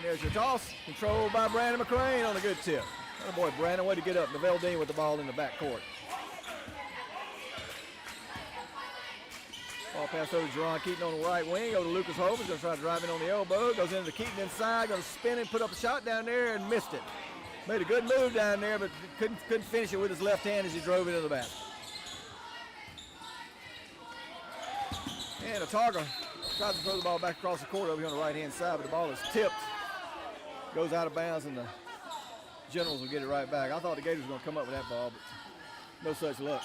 And there's your toss, controlled by Brandon McCrane on a good tip. Oh boy, Brandon, way to get up. Neville Dean with the ball in the back court. Ball pass over to Jerron Keaton on the right wing. Over to Lucas Hope. He's going to try to drive in on the elbow. Goes into Keaton inside. Going to spin and put up a shot down there and missed it. Made a good move down there, but couldn't finish it with his left hand as he drove into the basket. And Autauga tries to throw the ball back across the court over here on the right-hand side, but the ball is tipped. Goes out of bounds, and the Generals will get it right back. I thought the Gators were going to come up with that ball, but no such luck.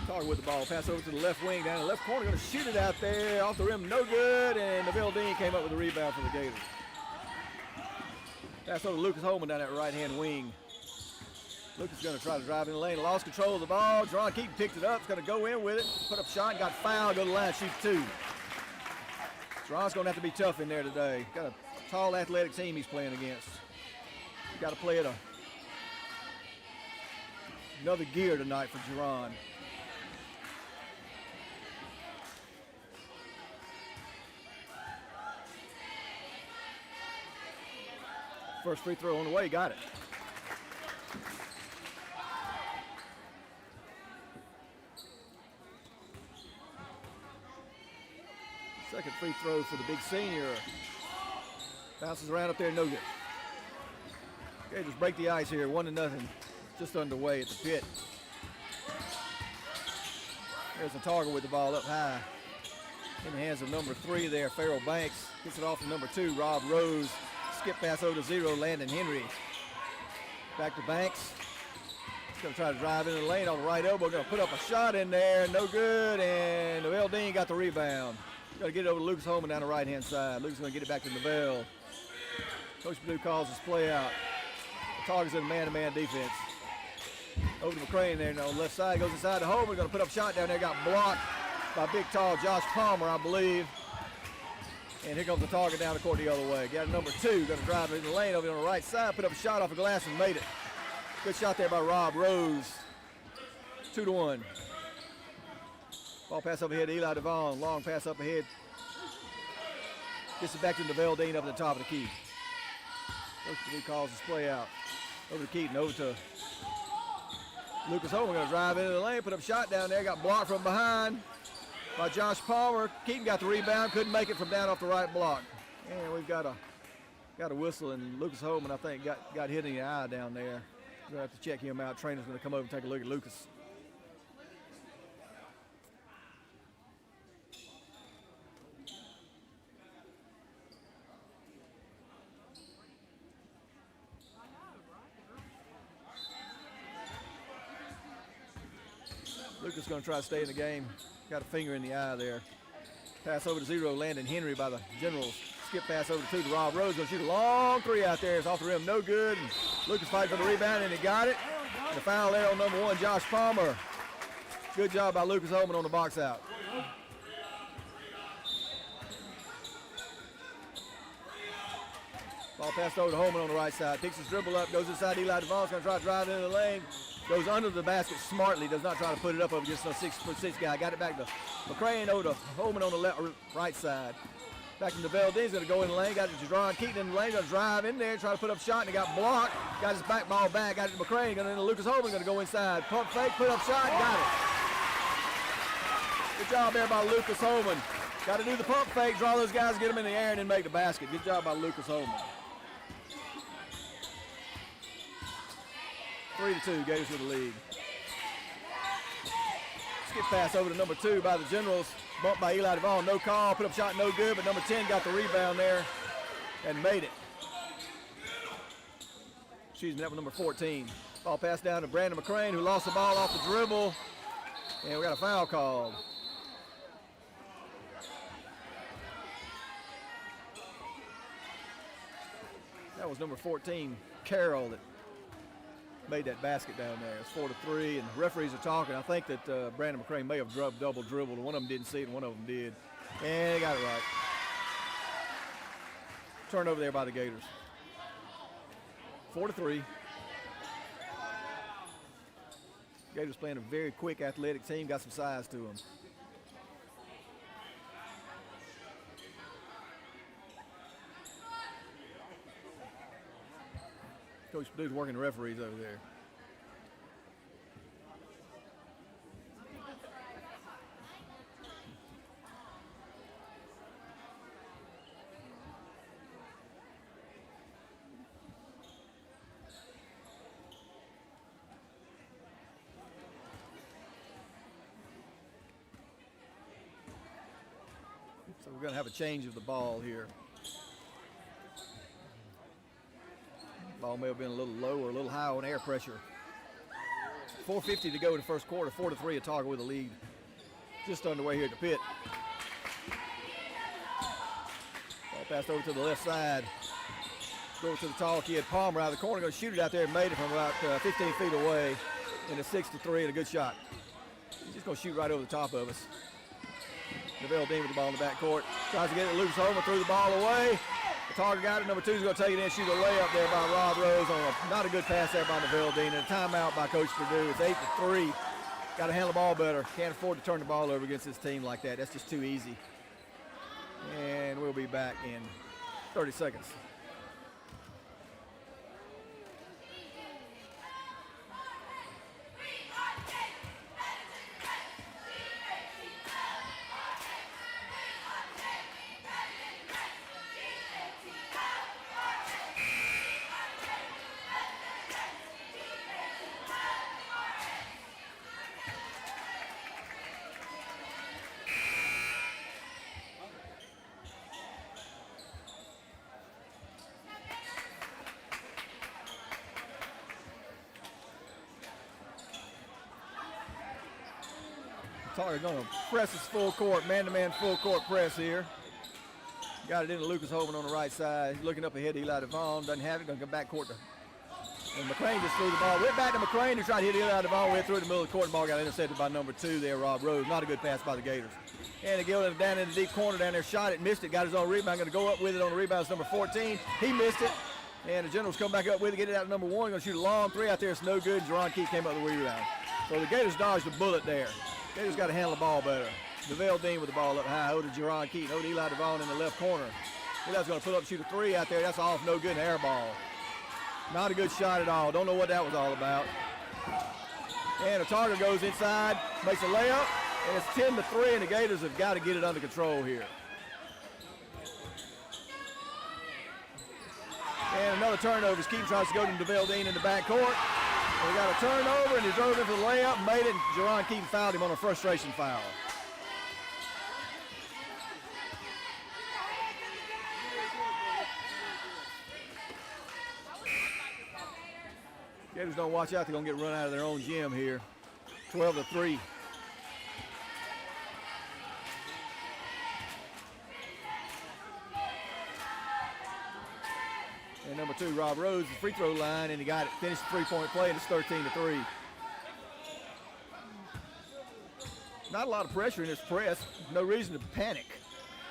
Autauga with the ball. Pass over to the left wing, down in the left corner. Going to shoot it out there. Off the rim, no good. And Neville Dean came up with the rebound for the Gators. Pass over to Lucas Holman down that right-hand wing. Lucas is going to try to drive in the lane. Lost control of the ball. Jerron Keaton picked it up. He's going to go in with it. Put up a shot and got fouled. Go to the line, shoot two. Jerron's going to have to be tough in there today. Got a tall, athletic team he's playing against. He's got to play at another gear tonight for Jerron. First free throw on the way, got it. Second free throw for the big senior. Bounces around up there, no good. Okay, just break the ice here, 1-0, just underway at the pit. There's Autauga with the ball up high. In the hands of number 3 there, Farrell Banks. Gets it off to number 2, Rob Rose. Skip pass over to 0, Landon Henry. Back to Banks. He's going to try to drive into the lane on the right elbow. Going to put up a shot in there, no good, and Neville Dean got the rebound. Got to get it over to Lucas Holman down the right-hand side. Lucas going to get it back to Neville. Coach Blue calls his play out. Autauga's in man-to-man defense. Over to McCrane there on the left side. Goes inside to Holman. Going to put up a shot down there. Got blocked by big, tall Josh Palmer, I believe. And here comes Autauga down the court the other way. Got number 2, going to drive it in the lane over on the right side. Put up a shot off the glass and made it. Good shot there by Rob Rose. 2-1. Ball pass up ahead to Eli Devon. Long pass up ahead. Gets it back to Neville Dean up at the top of the key. Coach Blue calls his play out. Over to Keaton, over to Lucas Holman. Going to drive into the lane, put up a shot down there. Got blocked from behind by Josh Palmer. Keaton got the rebound, couldn't make it from down off the right block. And we've got a whistle, and Lucas Holman, I think, got hit in the eye down there. We're going to have to check him out. Trainer's going to come over and take a look at Lucas. Lucas going to try to stay in the game. Got a finger in the eye there. Pass over to 0, Landon Henry by the Generals. Skip pass over to 2 to Rob Rose. Going to shoot a long 3 out there. It's off the rim, no good. And Lucas fighting for the rebound, and he got it. And the foul there on number 1, Josh Palmer. Good job by Lucas Holman on the box out. Ball passed over to Holman on the right side. Picks his dribble up, goes inside. Eli Devon's going to try to drive into the lane. Goes under the basket smartly. Does not try to put it up over against a 6'6" guy. Got it back to McCrane over to Holman on the right side. Back to Neville Dean's going to go in the lane. Got it to Jerron Keaton in the lane. Going to drive in there, try to put up a shot, and he got blocked. Got his back ball back. Got it to McCrane. Going into Lucas Holman. Going to go inside. Pump fake, put up shot, got it. Good job there by Lucas Holman. Got to do the pump fake, draw those guys, get them in the air, and then make the basket. Good job by Lucas Holman. 3-2, Gators with the lead. Skip pass over to number 2 by the Generals. Bumped by Eli Devon, no call, put up shot, no good, but number 10 got the rebound there and made it. Excuse me, that was number 14. Ball passed down to Brandon McCrane, who lost the ball off the dribble, and we got a foul called. That was number 14, Carroll, that made that basket down there. It's 4-3, and the referees are talking. I think that Brandon McCrane may have double dribbled. One of them didn't see it, and one of them did. And they got it right. Turnover there by the Gators. 4-3. Gators playing a very quick, athletic team. Got some size to them. Coach Purdue's working the referees over there. So we're going to have a change of the ball here. Ball may have been a little low or a little high on air pressure. 4:50 to go in the first quarter. 4-3 Autauga with a lead. Just underway here at the pit. Ball passed over to the left side. Go to the tall kid Palmer out of the corner. Going to shoot it out there and made it from about 15 feet away. In a 6-3 and a good shot. He's just going to shoot right over the top of us. Neville Dean with the ball in the backcourt. Tries to get it loose. Homer threw the ball away. Autauga got it. Number 2 is going to take it in, shoot a layup there by Rob Rose on not a good pass there by Neville Dean. And a timeout by Coach Purdue. It's 8-3. Got to handle the ball better. Can't afford to turn the ball over against this team like that. That's just too easy. And we'll be back in 30 seconds. Autauga going to press his full court, man-to-man full court press here. Got it into Lucas Holman on the right side. He's looking up ahead to Eli Devon. Doesn't have it. Going to come back court to. And McClain just threw the ball. Went back to McClain to try to hit Eli Devon. Went through the middle of the court. The ball got intercepted by number 2 there, Rob Rose. Not a good pass by the Gators. And again, down in the deep corner down there. Shot it, missed it. Got his own rebound. Going to go up with it on the rebound. It's number 14. He missed it. And the Generals come back up with it. Get it out to number 1. Going to shoot a long 3 out there. It's no good. Jerron Keith came up with the rebound. So the Gators dodged a bullet there. Gators got to handle the ball better. Neville Dean with the ball up high. Over to Jerron Keaton. Over to Eli Devon in the left corner. Eli's going to pull up and shoot a 3 out there. That's off. No good. An air ball. Not a good shot at all. Don't know what that was all about. And Autauga goes inside. Makes a layup. And it's 10-3. And the Gators have got to get it under control here. And another turnover. Keaton tries to go to Neville Dean in the backcourt. We got a turnover, and he drove in for the layup, made it, and Jerron Keaton fouled him on a frustration foul. Gators don't watch out, they're going to get run out of their own gym here. 12-3. And number 2, Rob Rose, the free throw line, and he got it. Finished the three-point play, and it's 13-3. Not a lot of pressure in this press. No reason to panic.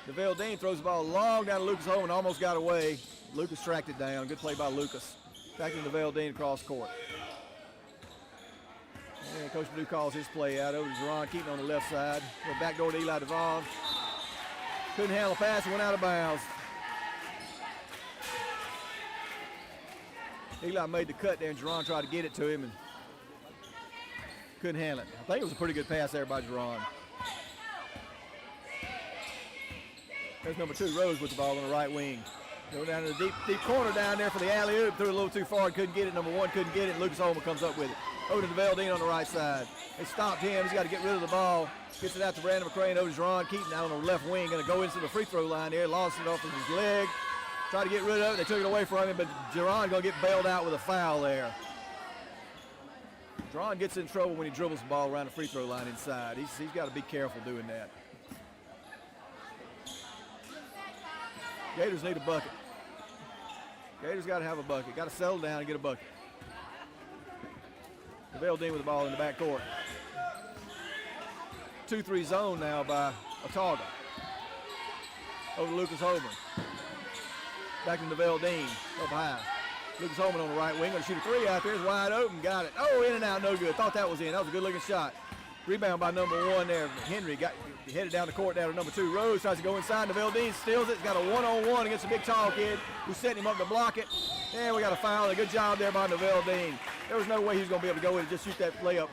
Neville Dean throws the ball long down to Lucas Holman, almost got away. Lucas tracked it down. Good play by Lucas. Back to Neville Dean across court. And Coach Purdue calls his play out over to Jerron Keaton on the left side. Went back door to Eli Devon. Couldn't handle the pass and went out of bounds. Eli made the cut there, and Jerron tried to get it to him and couldn't handle it. I think it was a pretty good pass there by Jerron. There's number 2, Rose, with the ball on the right wing. Go down to the deep corner down there for the alley-oop. Threw it a little too far and couldn't get it. Number 1 couldn't get it. Lucas Holman comes up with it. Over to Neville Dean on the right side. They stopped him. He's got to get rid of the ball. Gets it out to Brandon McCrain over to Jerron Keaton out on the left wing. Going to go into the free throw line there. Lost it off of his leg. Tried to get rid of it. They took it away from him, but Jerron going to get bailed out with a foul there. Jerron gets in trouble when he dribbles the ball around the free throw line inside. He's got to be careful doing that. Gators need a bucket. Gators got to have a bucket. Got to settle down and get a bucket. Neville Dean with the ball in the backcourt. 2-3 zone now by Autauga. Over to Lucas Holman. Back to Neville Dean, up high. Lucas Holman on the right wing, going to shoot a 3 out there. It's wide open, got it. Oh, in and out, no good. Thought that was in. That was a good-looking shot. Rebound by number 1 there. Henry got headed down the court down to number 2. Rose tries to go inside. Dean steals it. He's got a one-on-one against a big tall kid who's setting him up to block it. And we got a foul. A good job there by Dean. There was no way he was going to be able to go in and just shoot that layup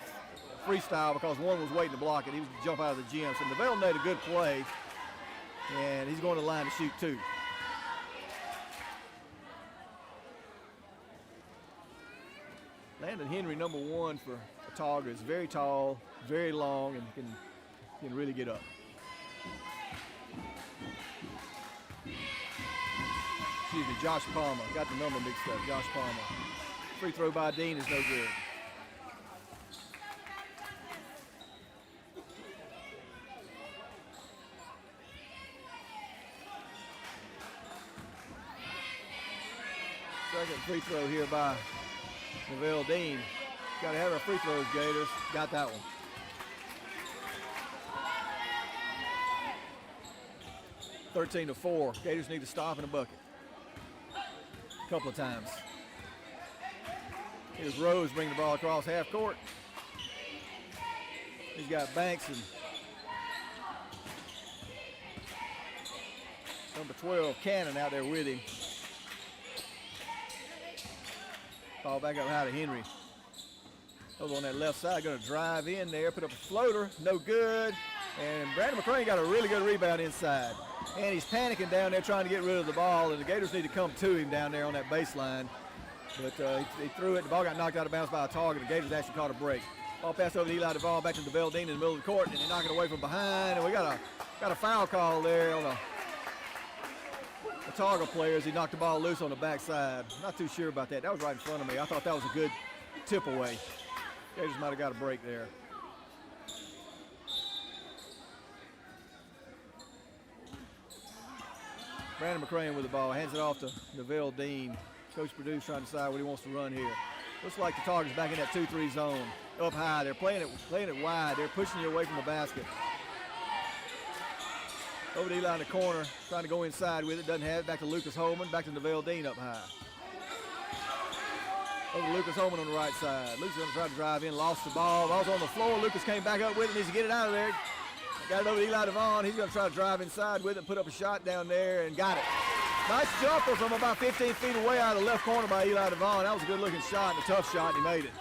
freestyle because one was waiting to block it. He was going to jump out of the gym. So Neville made a good play. And he's going to the line to shoot 2. Landon Henry, number 1 for Autauga, is very tall, very long, and can really get up. Excuse me, Josh Palmer. Got the number mixed up, Josh Palmer. Free throw by Dean is no good. Second free throw here by Neville Dean. Got to have our free throws, Gators. Got that one. (13-4). Gators need to stop in a bucket. A couple of times. Here's Rose bringing the ball across half court. He's got Banks and number 12, Cannon, out there with him. Ball back up high to Henry. Over on that left side, going to drive in there, put up a floater, no good. And Brandon McCrane got a really good rebound inside. And he's panicking down there trying to get rid of the ball, and the Gators need to come to him down there on that baseline. But he threw it, the ball got knocked out of bounds by Autauga, and the Gators actually caught a break. Ball passed over to Eli DeVaughn, back to Neville Dean in the middle of the court, and they knock it away from behind. And we got a foul call there on a Autauga player as he knocked the ball loose on the backside. Not too sure about that. That was right in front of me. I thought that was a good tip away. Gators might have got a break there. Brandon McCrane with the ball, hands it off to Neville Dean. Coach Purdue's trying to decide what he wants to run here. Looks like the Tigers back in that 2-3 zone. Up high, they're playing it wide. They're pushing you away from the basket. Over to Eli in the corner, trying to go inside with it. Doesn't have it. Back to Lucas Holman. Back to Neville Dean up high. Over to Lucas Holman on the right side. Lucas going to try to drive in, lost the ball. Ball's on the floor. Lucas came back up with it, needs to get it out of there. Got it over to Eli DeVaughn. He's going to try to drive inside with it, put up a shot down there, and got it. Nice jumper from about 15 feet away out of the left corner by Eli DeVaughn. That was a good-looking shot and a tough shot, and he made it.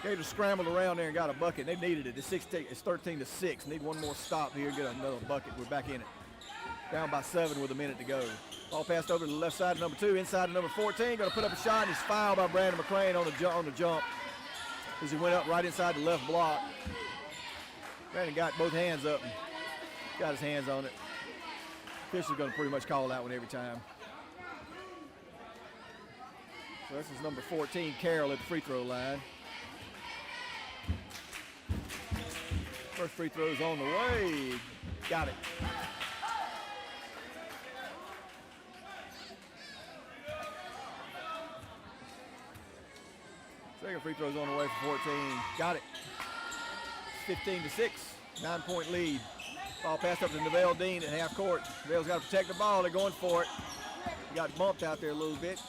Gators scrambled around there and got a bucket. They needed it. It's 13-6. Need one more stop here, get another bucket. We're back in it. Down by 7 with a minute to go. Ball passed over to the left side of number 2, inside of number 14. Going to put up a shot, and he's fouled by Brandon McCrane on the jump as he went up right inside the left block. Brandon got both hands up and got his hands on it. Fisher's going to pretty much call that one every time. So this is number 14, Carroll, at the free throw line. First free throw is on the way. Got it. Second free throw's on the way for 14. Got it. It's 15-6. 9-point lead. Ball passed up to Neville Dean at half court. Neville's got to protect the ball. They're going for it. He got bumped out there a little bit.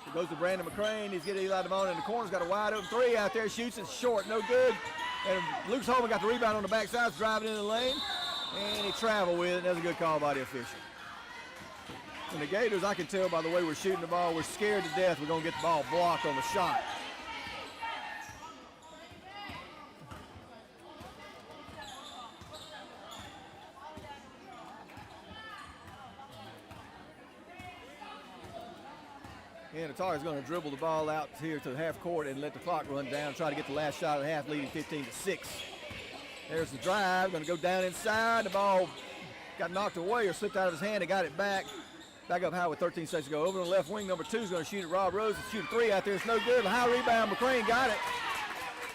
It goes to Brandon McCrane. He's getting Eli DeVaughn in the corner. He's got a wide open 3 out there. Shoots it short. No good. And Lucas Holman got the rebound on the backside. Driving in the lane. And he traveled with it. That's a good call by the official. And the Gators, I can tell by the way we're shooting the ball, we're scared to death we're going to get the ball blocked on the shot. And Autauga's going to dribble the ball out here to the half court and let the clock run down, try to get the last shot of the half, leading 15-6. There's the drive, going to go down inside. The ball got knocked away or slipped out of his hand. He got it back. Back up high with 13 seconds to go. Over on the left wing, number 2 is going to shoot it. Rob Rose is shoot a 3 out there. It's no good. A high rebound. McCrane got it.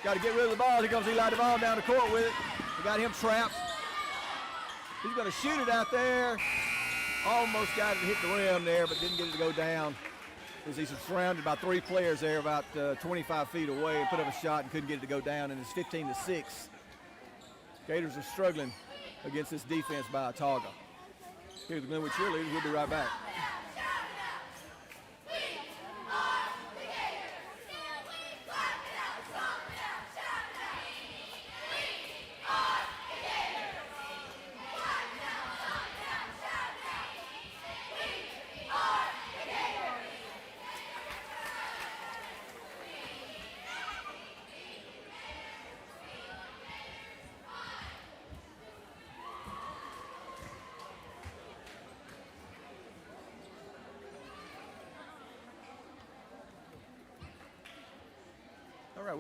Got to get rid of the ball. Here comes Eli DeVaughn down the court with it. They got him trapped. He's going to shoot it out there. Almost got it to hit the rim there, but didn't get it to go down. As he's surrounded by 3 players there about 25 feet away and put up a shot and couldn't get it to go down, and it's 15-6. Gators are struggling against this defense by Autauga. Here's the Glenwood cheerleaders. We'll be right back.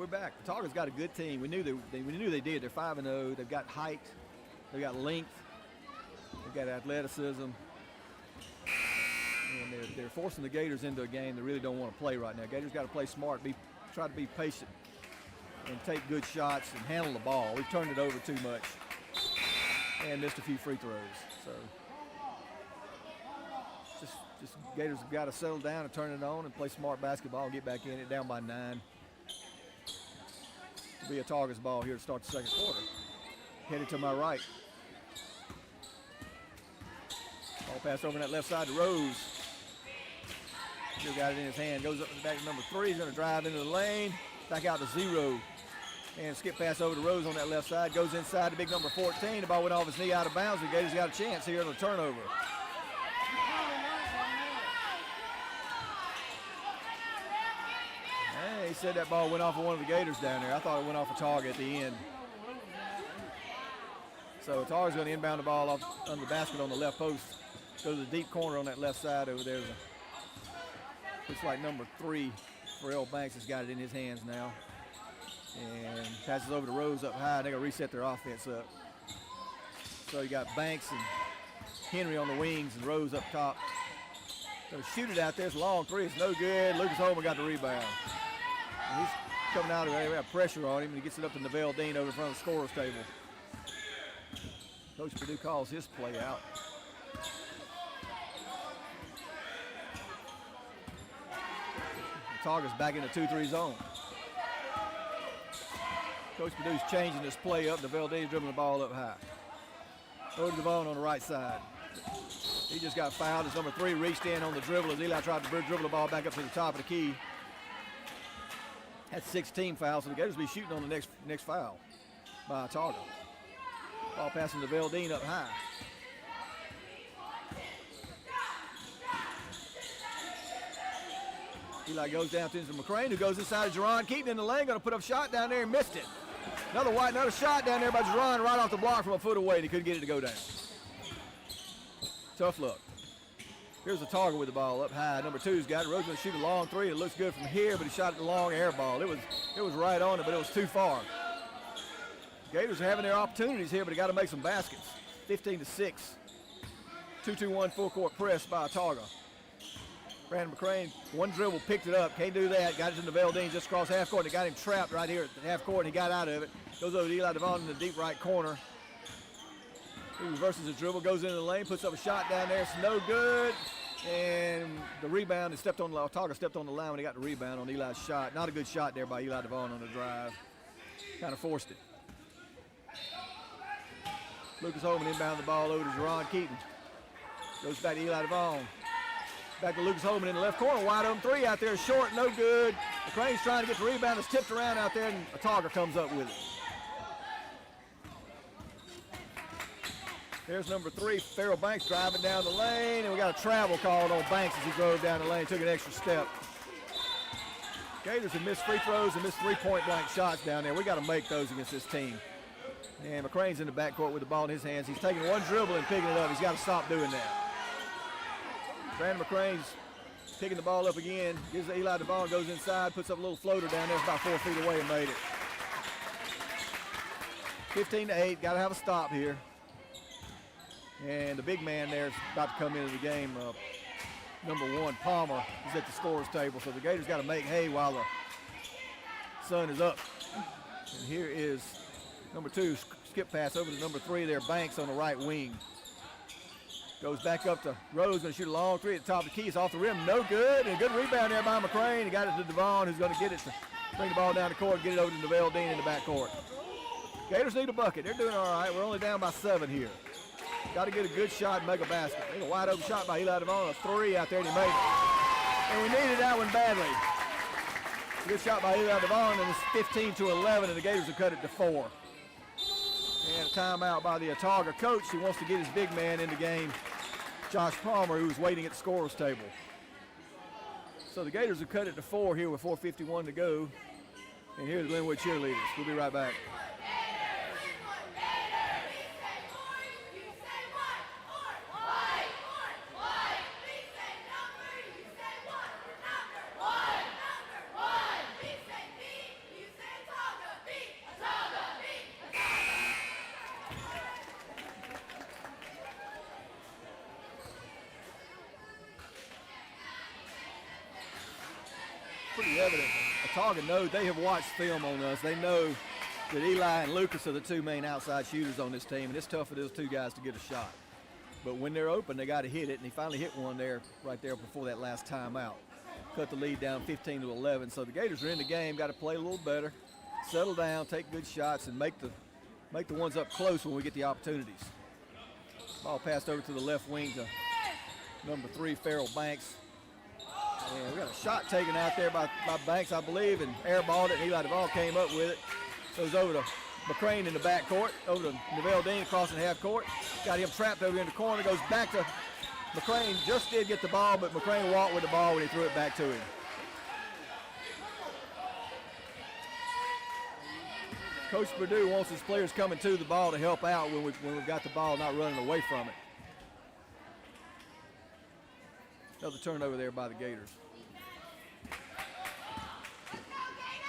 we're back. Autauga's got a good team. We knew they did. They're 5-0. They've got height. They've got length. They've got athleticism. And they're forcing the Gators into a game they really don't want to play right now. Gators got to play smart, try to be patient, and take good shots and handle the ball. We've turned it over too much and missed a few free throws. So just Gators have got to settle down and turn it on and play smart basketball and get back in it, down by 9. It'll be Autauga's ball here to start the second quarter. Headed to my right. Ball passed over on that left side to Rose. Still got it in his hand. Goes up to the back to number 3. He's going to drive into the lane. Back out to 0. And skip pass over to Rose on that left side. Goes inside to big number 14. The ball went off his knee out of bounds. The Gators got a chance here on the turnover. Hey, he said that ball went off of one of the Gators down there. I thought it went off Autauga at the end. So Autauga's going to inbound the ball off under the basket on the left post. Go to the deep corner on that left side over there. Looks like number 3, Pharrell Banks, has got it in his hands now. And passes over to Rose up high. They're going to reset their offense up. So you got Banks and Henry on the wings and Rose up top. Going to shoot it out there. It's a long 3. It's no good. Lucas Holman got the rebound. And he's coming out of there. We have pressure on him, and he gets it up to Neville Dean over in front of the scorer's table. Coach Purdue calls his play out. Autauga's back in the 2-3 zone. Coach Purdue's changing this play up. Neville Dean's dribbling the ball up high. Over to Devon on the right side. He just got fouled as number 3 reached in on the dribble as Eli tried to dribble the ball back up to the top of the key. That's 16 fouls, so the Gators will be shooting on the next foul by Autauga. Ball passing to Neville Dean up high. Eli goes down to McCrane, who goes inside of Jerron Keaton in the lane, going to put up a shot down there and missed it. Another shot down there by Jerron right off the block from a foot away, and he couldn't get it to go down. Tough look. Here's Autauga with the ball up high. Number 2's got it. Rose going to shoot a long 3. It looks good from here, but he shot the long air ball. It was right on it, but it was too far. Gators are having their opportunities here, but they got to make some baskets. 15-6. 2-2-1 full court press by Autauga. Brandon McCrane, one dribble, picked it up. Can't do that. Got it to Neville Dean just across half court. They got him trapped right here at the half court, and he got out of it. Goes over to Eli Devon in the deep right corner. He reverses his dribble, goes into the lane, puts up a shot down there. It's no good. And the rebound, Autauga stepped on the line when he got the rebound on Eli's shot. Not a good shot there by Eli Devon on the drive. Kind of forced it. Lucas Holman inbound the ball over to Jerron Keaton. Goes back to Eli Devon. Back to Lucas Holman in the left corner. Wide open 3 out there. Short, no good. McCrane's trying to get the rebound. It's tipped around out there, and Autauga comes up with it. There's number 3, Farrell Banks, driving down the lane, and we got a travel called on Banks as he drove down the lane, took an extra step. Gators have missed free throws and missed 3-point blank shots down there. We got to make those against this team. And McCrane's in the backcourt with the ball in his hands. He's taking one dribble and picking it up. He's got to stop doing that. Brandon McCrane's picking the ball up again. Gives it to Eli Devon, goes inside, puts up a little floater down there. It's about 4 feet away and made it. 15-8, got to have a stop here. And the big man there is about to come into the game. Number 1, Palmer, is at the scorer's table. So the Gators got to make hay while the sun is up. And here is number 2, skip pass over to number 3 there, Banks on the right wing. Goes back up to Rose, going to shoot a long 3 at the top of the key. It's off the rim, no good. And a good rebound there by McCrane. He got it to Devon, who's going to get it to bring the ball down the court and get it over to Neville Dean in the backcourt. Gators need a bucket. They're doing all right. We're only down by 7 here. Got to get a good shot and make a basket. A wide open shot by Eli Devon, a 3 out there, and he made it. And we needed that one badly. Good shot by Eli Devon, and it's 15-11, and the Gators have cut it to 4. And a timeout by the Autauga coach. He wants to get his big man in the game, Josh Palmer, who's waiting at the scorer's table. So the Gators have cut it to 4 here with 4:51 to go. And here's the Glenwood cheerleaders. We'll be right back. pretty evident. Autauga knows, they have watched film on us. They know that Eli and Lucas are the two main outside shooters on this team, and it's tough for those two guys to get a shot. But when they're open, they got to hit it, and he finally hit one there, right there before that last timeout. Cut the lead down 15-11. So the Gators are in the game, got to play a little better, settle down, take good shots, and make the ones up close when we get the opportunities. Ball passed over to the left wing to number 3, Farrell Banks. And we got a shot taken out there by Banks, I believe, and airballed it, and Eli Duvall came up with it. Goes over to McCrane in the backcourt, over to Neville Dean crossing half court. Got him trapped over in the corner, goes back to McCrane. Just did get the ball, but McCrane walked with the ball when he threw it back to him. Coach Purdue wants his players coming to the ball to help out when we've got the ball, not running away from it. Another turnover there by the Gators.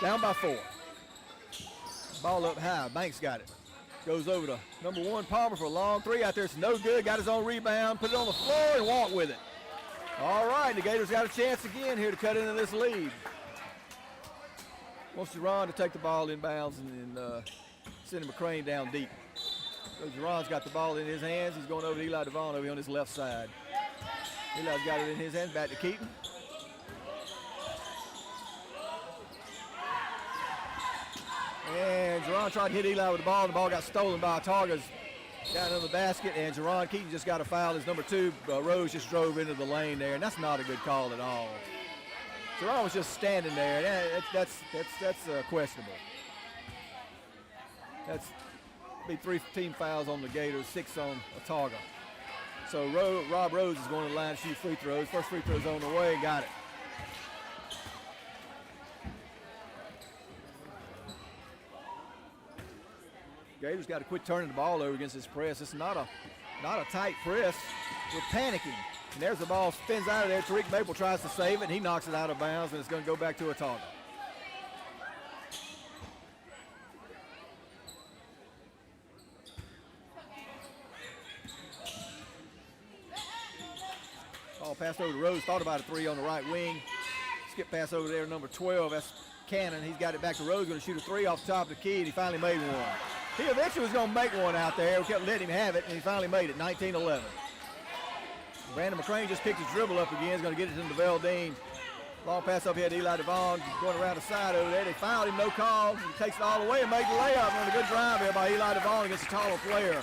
Down by 4. Ball up high. Banks got it. Goes over to number 1, Palmer, for a long three out there. It's no good. Got his own rebound. Put it on the floor and walked with it. All right, the Gators got a chance again here to cut into this lead. Wants Jerron to take the ball inbounds and send McCrane down deep. So Jerron's got the ball in his hands. He's going over to Eli Devon over here on his left side. Eli's got it in his hands. Back to Keaton. And Jerron tried to hit Eli with the ball, and the ball got stolen by Autauga's. Got into the basket, and Jerron Keaton just got a foul. His number 2, Rose, just drove into the lane there, and that's not a good call at all. Jerron was just standing there. That's questionable. That's be 3 team fouls on the Gators, 6 on Autauga. So Rob Rose is going to the line to shoot free throws. First free throw's on the way, got it. Gators got to quit turning the ball over against this press. It's not a tight press. We're panicking. And there's the ball, spins out of there. Tariq Maple tries to save it, and he knocks it out of bounds, and it's going to go back to Autauga. Ball passed over to Rose, thought about a 3 on the right wing. Skip pass over there, number 12, that's Cannon. He's got it back to Rose, going to shoot a 3 off the top of the key, and he finally made one. He eventually was going to make one out there. We kept letting him have it, and he finally made it, 19-11. Brandon McCrane just picked his dribble up again. He's going to get it to Neville Dean. Long pass up here to Eli Devon, going around the side over there. They fouled him, no call. He takes it all the way and made the layup. And a good drive here by Eli Devon against a taller player.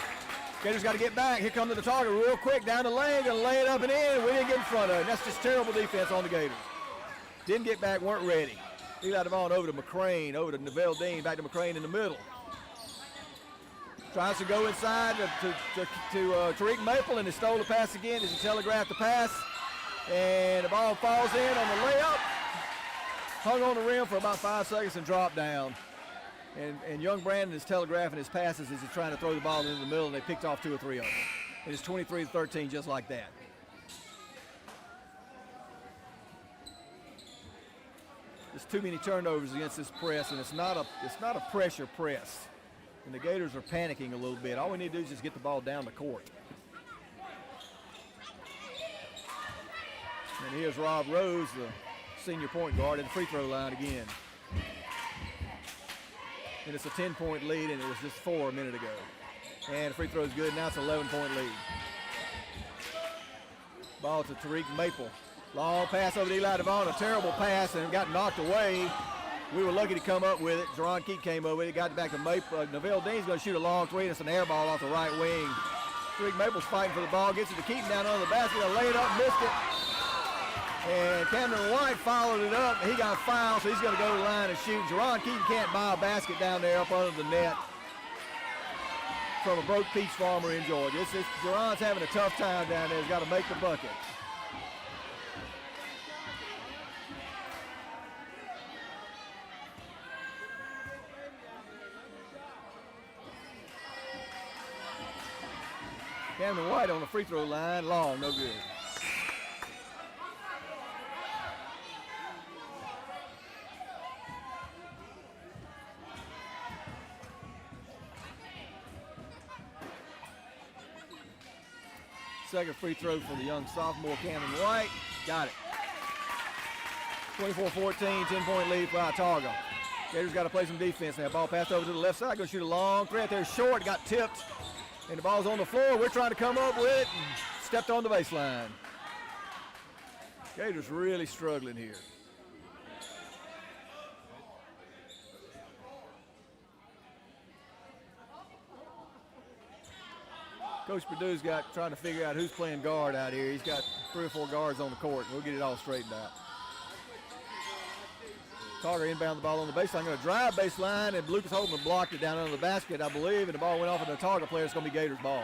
Gators got to get back. Here comes the target real quick down the lane. Going to lay it up and in. We didn't get in front of it. That's just terrible defense on the Gators. Didn't get back, weren't ready. Eli Devon over to McCrane, over to Neville Dean, back to McCrane in the middle. Tries to go inside to Tariq Maple, and he stole the pass again as he telegraphed the pass. And the ball falls in on the layup. Hung on the rim for about 5 seconds and dropped down. And young Brandon is telegraphing his passes as he's trying to throw the ball into the middle, and they picked off 2 or 3 of them. And it's 23-13 just like that. There's too many turnovers against this press, and it's not a pressure press. And the Gators are panicking a little bit. All we need to do is just get the ball down the court. And here's Rob Rose, the senior point guard, at the free throw line again. And it's a 10-point lead, and it was just 4 a minute ago. And the free throw's good. Now it's an 11-point lead. Ball to Tariq Maple. Long pass over to Eli Devon. A terrible pass, and it got knocked away. We were lucky to come up with it. Jerron Keaton came over with it. Got it back to Maple. Neville Dean's going to shoot a long 3. It's an air ball off the right wing. Tariq Maple's fighting for the ball. Gets it to Keaton down under the basket. He'll lay it up, missed it. And Cameron White followed it up. He got fouled, so he's going to go to the line and shoot. Jerron Keaton can't buy a basket down there up under the net from a broke peach farmer in Georgia. Jerron's having a tough time down there. He's got to make the bucket. Cameron White on the free throw line, long, no good. Second free throw for the young sophomore, Cameron White. Got it. 24-14, 10-point lead for Autauga. Gators got to play some defense now. Ball passed over to the left side. Going to shoot a long threat there. Short. Got tipped. And the ball's on the floor. We're trying to come up with it. And stepped on the baseline. Gators really struggling here. Coach Purdue's trying to figure out who's playing guard out here. He's got 3 or 4 guards on the court. We'll get it all straightened out. Autauga inbound the ball on the baseline. Going to drive baseline, and Lucas Holtman blocked it down under the basket, I believe, and the ball went off of the Autauga player. It's going to be Gators' ball.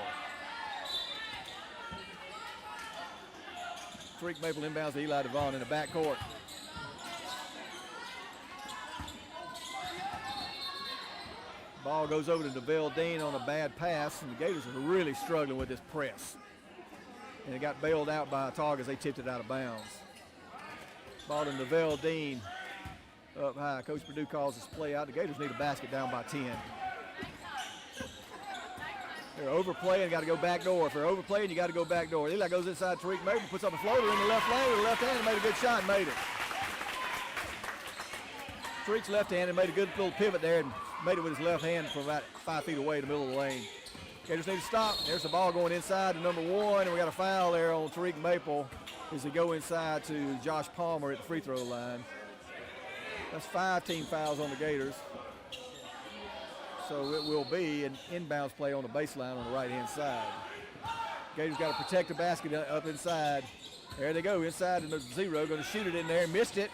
Tariq Maple inbounds to Eli Devon in the backcourt. Ball goes over to DeVille Dean on a bad pass, and the Gators are really struggling with this press. And it got bailed out by Autauga as they tipped it out of bounds. Ball to DeVille Dean up high. Coach Purdue calls this play out. The Gators need a basket down by 10. They're overplaying, got to go back door. If they're overplaying, you got to go back door. Eli goes inside Tariq Maple, puts up a floater in the left lane with the left hand and made a good shot and made it. Tariq's left hand and made a good little pivot there and made it with his left hand from about 5 feet away in the middle of the lane. Gators need to stop. There's the ball going inside to number 1, and we got a foul there on Tariq Maple as they go inside to Josh Palmer at the free throw line. That's 5 team fouls on the Gators. So it will be an inbounds play on the baseline on the right-hand side. Gators got to protect the basket up inside. There they go, inside to the 0, going to shoot it in there, missed it.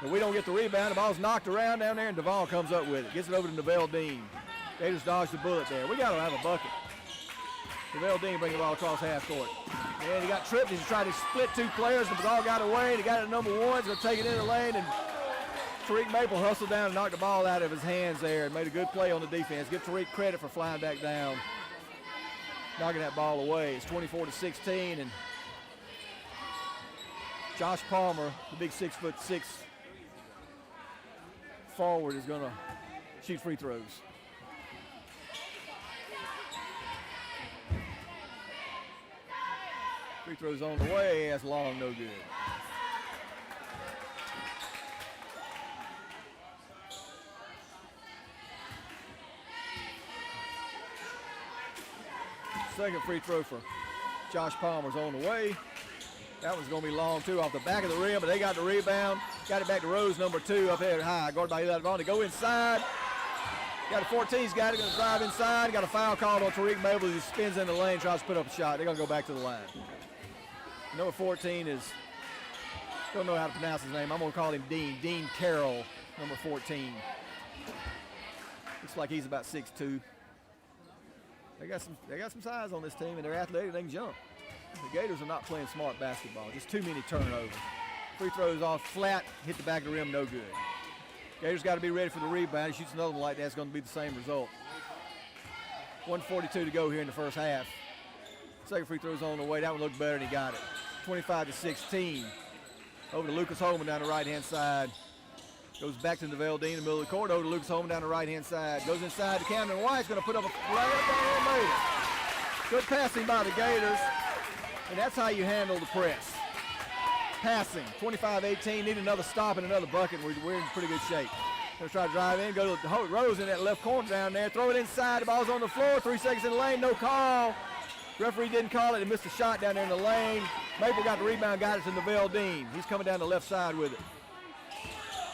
But we don't get the rebound. The ball's knocked around down there, and Devon comes up with it. Gets it over to DeVille Dean. Gators dodged the bullet there. We got to have a bucket. DeVille Dean bringing the ball across half court. And he got tripped. He's trying to split 2 players. The ball got away. He got it at number 1. He's going to take it in the lane, and Tariq Maple hustled down and knocked the ball out of his hands there and made a good play on the defense. Give Tariq credit for flying back down, knocking that ball away. It's 24-16, and Josh Palmer, the big 6'6" forward, is going to shoot free throws. Free throws on the way. That's long, no good. Second free throw for Josh Palmer's on the way. That one's going to be long, too, off the back of the rim, but they got the rebound. Got it back to Rose, number 2, up there high. Guarded by Eli Devon to go inside. Got a 14's got it, going to drive inside. Got a foul called on Tariq Maple. He spins in the lane, tries to put up a shot. They're going to go back to the line. Number 14 is, don't know how to pronounce his name. I'm going to call him Dean. Dean Carroll, number 14. Looks like he's about 6'2". They got some size on this team, and they're athletic. They can jump. The Gators are not playing smart basketball. Just too many turnovers. Free throws off flat, hit the back of the rim, no good. Gators got to be ready for the rebound. He shoots another one like that, it's going to be the same result. 1:42 to go here in the first half. Second free throw's on the way. That one looked better, and he got it. 25-16. Over to Lucas Holman down the right-hand side. Goes back to DeVille Dean in the middle of the court. Over to Lucas Holman down the right-hand side. Goes inside to Camden White's going to put up a layup there and made it. Good passing by the Gators. And that's how you handle the press. Passing, 25-18. Need another stop and another bucket. We're in pretty good shape. Going to try to drive in. Go to Rose in that left corner down there. Throw it inside. The ball's on the floor. 3 seconds in the lane. No call. Referee didn't call it. He missed a shot down there in the lane. Maple got the rebound. Got it to DeVille Dean. He's coming down the left side with it.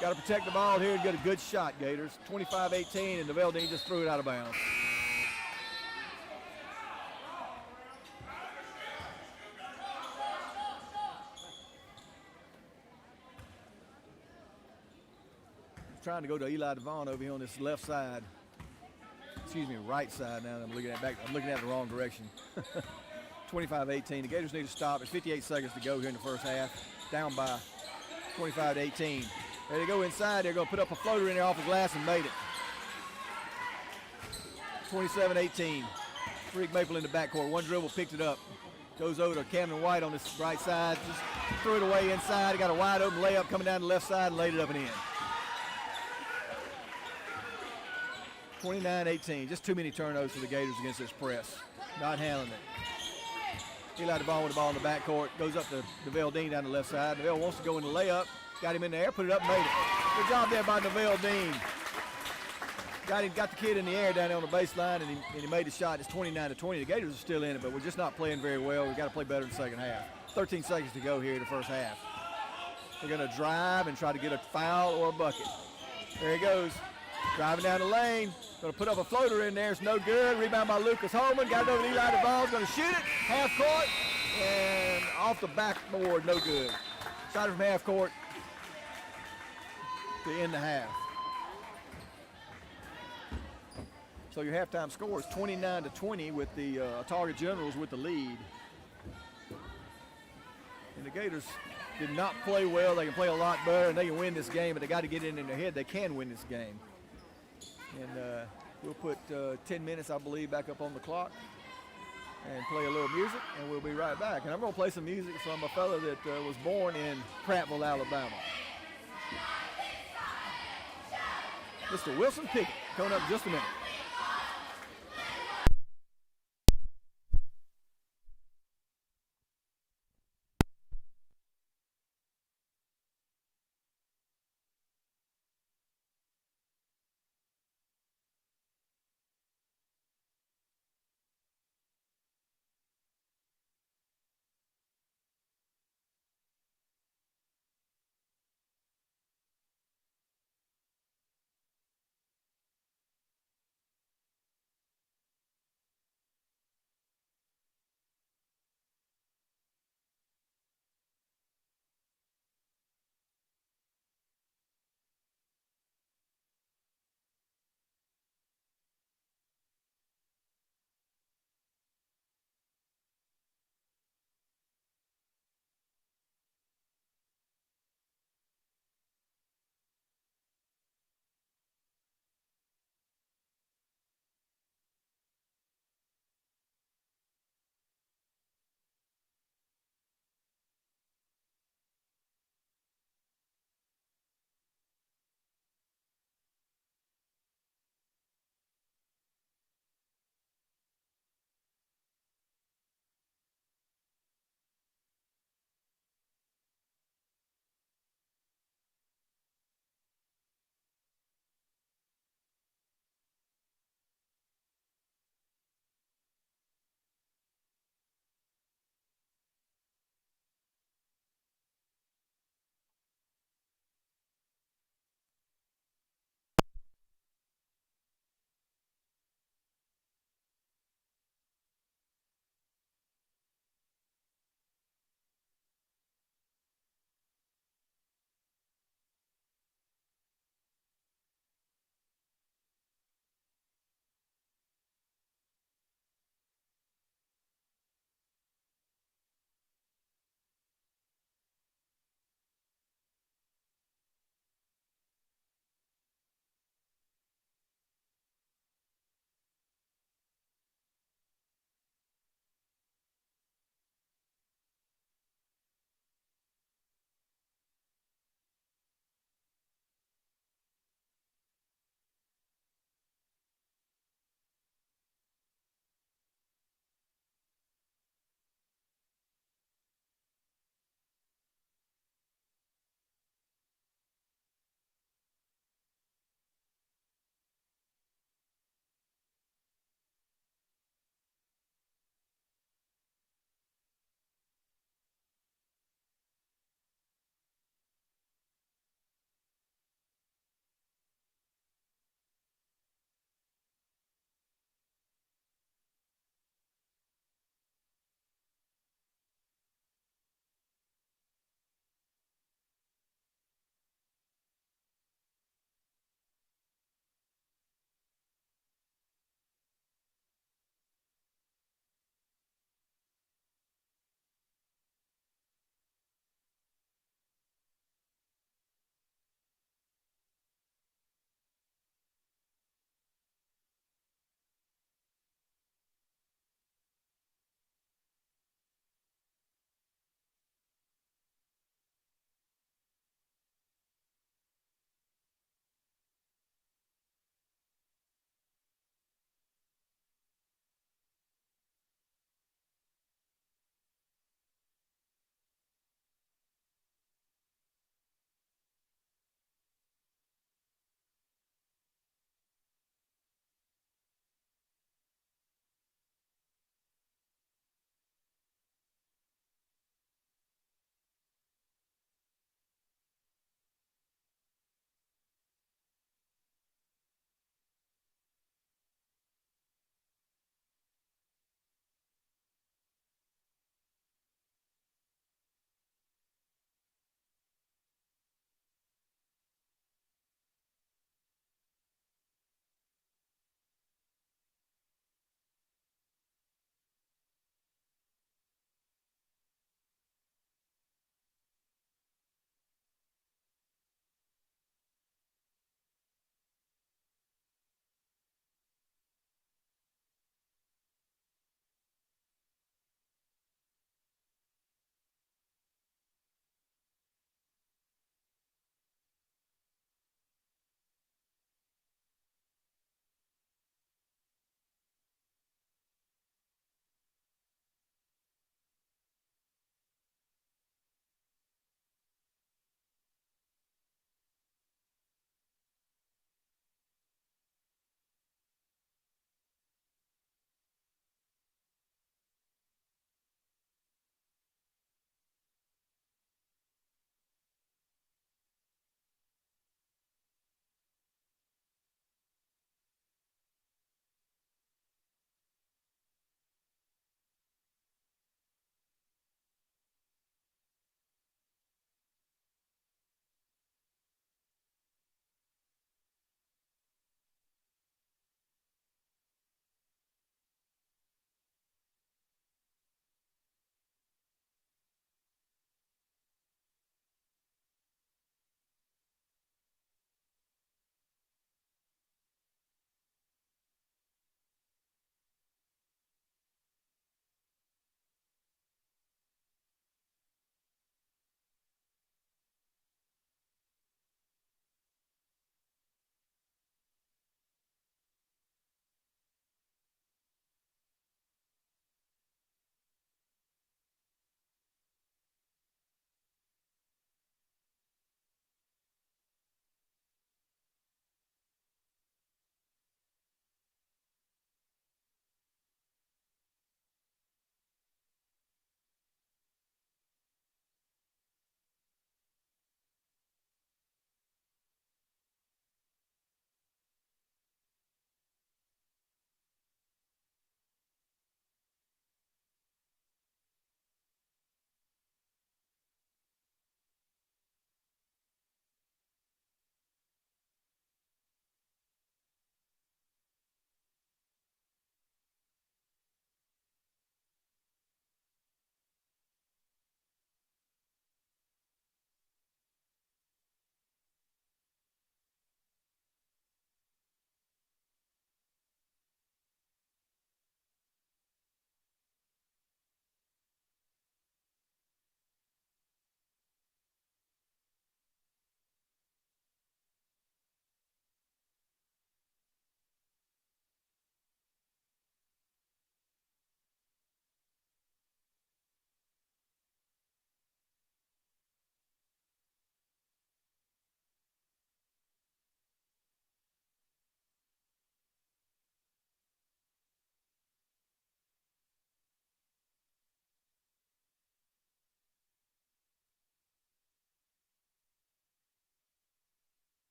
Got to protect the ball here and get a good shot, Gators. 25-18, and DeVille Dean just threw it out of bounds. Trying to go to Eli Devon over here on this left side. Excuse me, right side now. I'm looking at back. I'm looking at the wrong direction. 25-18. The Gators need to stop. It's 58 seconds to go here in the first half. Down by 25-18. There they go inside. They're going to put up a floater in there off the glass and made it. 27-18. Tariq Maple in the backcourt. One dribble, picked it up. Goes over to Camden White on this right side. Just threw it away inside. He got a wide open layup coming down the left side and laid it up and in. 29-18. Just too many turnovers for the Gators against this press. Not handling it. Eli Devon with the ball in the backcourt. Goes up to DeVille Dean down the left side. DeVille wants to go in the layup. Got him in the air, put it up, made it. Good job there by Neville Dean. Got the kid in the air down there on the baseline, and he made the shot. It's 29-20. The Gators are still in it, but we're just not playing very well. We've got to play better in the second half. 13 seconds to go here in the first half. They're going to drive and try to get a foul or a bucket. There he goes. Driving down the lane. Going to put up a floater in there. It's no good. Rebound by Lucas Holman. Got it over to Eli DeVos. Going to shoot it. Half court. And off the backboard. No good. Shot it from half court to end the half. So your halftime score is 29-20 with the Autauga Generals with the lead. And the Gators did not play well. They can play a lot better and they can win this game, but they got to get it in their head. They can win this game. And we'll put 10 minutes, I believe, back up on the clock and play a little music, and we'll be right back. And I'm going to play some music from a fellow that was born in Prattville, Alabama. Mr. Wilson Pickett, coming up in just a minute.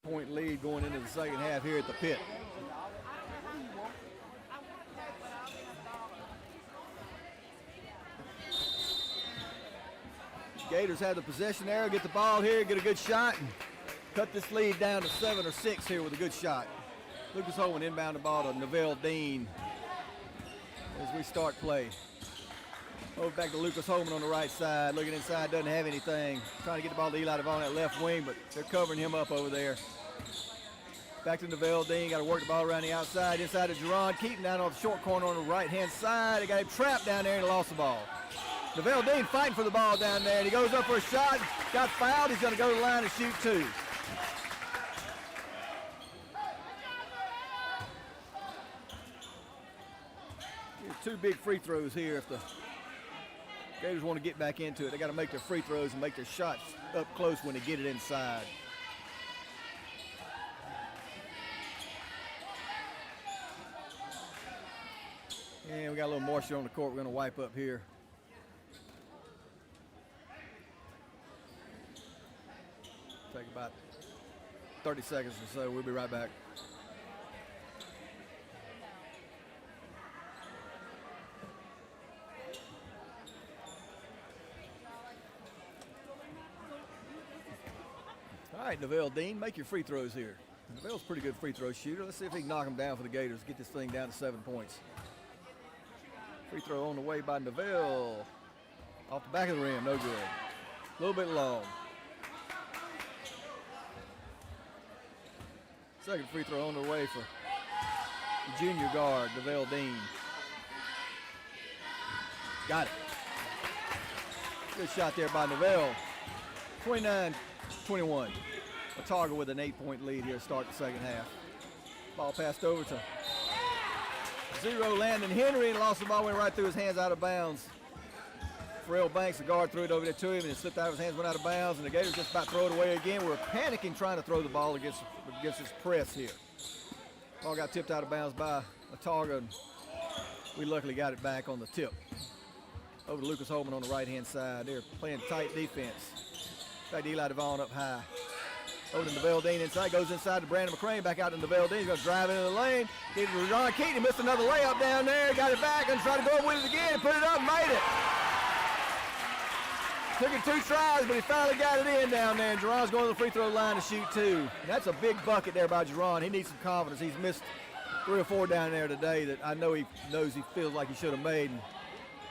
Point lead going into the second half here at the pit. Gators have the possession there, get the ball here, get a good shot, and cut this lead down to 7 or 6 here with a good shot. Lucas Holman inbound the ball to Neville Dean as we start play. Over back to Lucas Holman on the right side, looking inside, doesn't have anything. Trying to get the ball to Eli Devon on that left wing, but they're covering him up over there. Back to Neville Dean, got to work the ball around the outside, inside to Jerron Keaton down on the short corner on the right-hand side. They got him trapped down there and lost the ball. Neville Dean fighting for the ball down there, and he goes up for a shot, got fouled, he's going to go to the line and shoot 2. Two big free throws here if the Gators want to get back into it. They got to make their free throws and make their shots up close when they get it inside. And we got a little moisture on the court we're going to wipe up here. Take about 30 seconds or so. We'll be right back. All right, Neville Dean, make your free throws here. Neville's a pretty good free throw shooter. Let's see if he can knock him down for the Gators, get this thing down to 7 points. Free throw on the way by Neville. Off the back of the rim, no good. A little bit long. Second free throw on the way for the junior guard, Neville Dean. Got it. Good shot there by Neville. 29-21. Autauga with an 8-point lead here to start the second half. Ball passed over to 0 Landon Henry, and lost the ball, went right through his hands, out of bounds. Pharrell Banks, the guard, threw it over there to him, and it slipped out of his hands, went out of bounds, and the Gators just about throw it away again. We're panicking trying to throw the ball against this press here. Ball got tipped out of bounds by Autauga, and we luckily got it back on the tip. Over to Lucas Holman on the right-hand side. They're playing tight defense. Back to Eli Devon up high. Over to Neville Dean inside, goes inside to Brandon McCrane, back out to Neville Dean. He's going to drive into the lane. Get to Ron Keaton, he missed another layup down there. Got it back and try to go with it again. Put it up, made it. Took it 2 tries, but he finally got it in down there. And Jerron's going to the free throw line to shoot 2. That's a big bucket there by Jerron. He needs some confidence. He's missed 3 or 4 down there today that I know he knows he feels like he should have made. And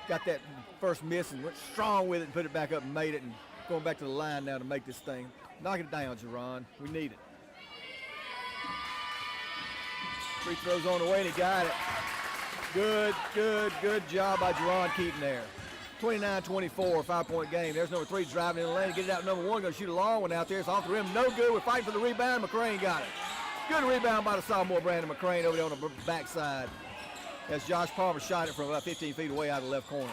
got that first miss and went strong with it and put it back up and made it. And going back to the line now to make this thing. Knock it down, Jerron. We need it. Free throws on the way, and he got it. Good job by Jerron Keaton there. 29-24, 5-point game. There's number 3 driving in the lane. Get it out number 1. Going to shoot a long one out there. It's off the rim. No good. We're fighting for the rebound. McCrane got it. Good rebound by the sophomore Brandon McCrane over there on the backside. As Josh Palmer shot it from about 15 feet away out of the left corner.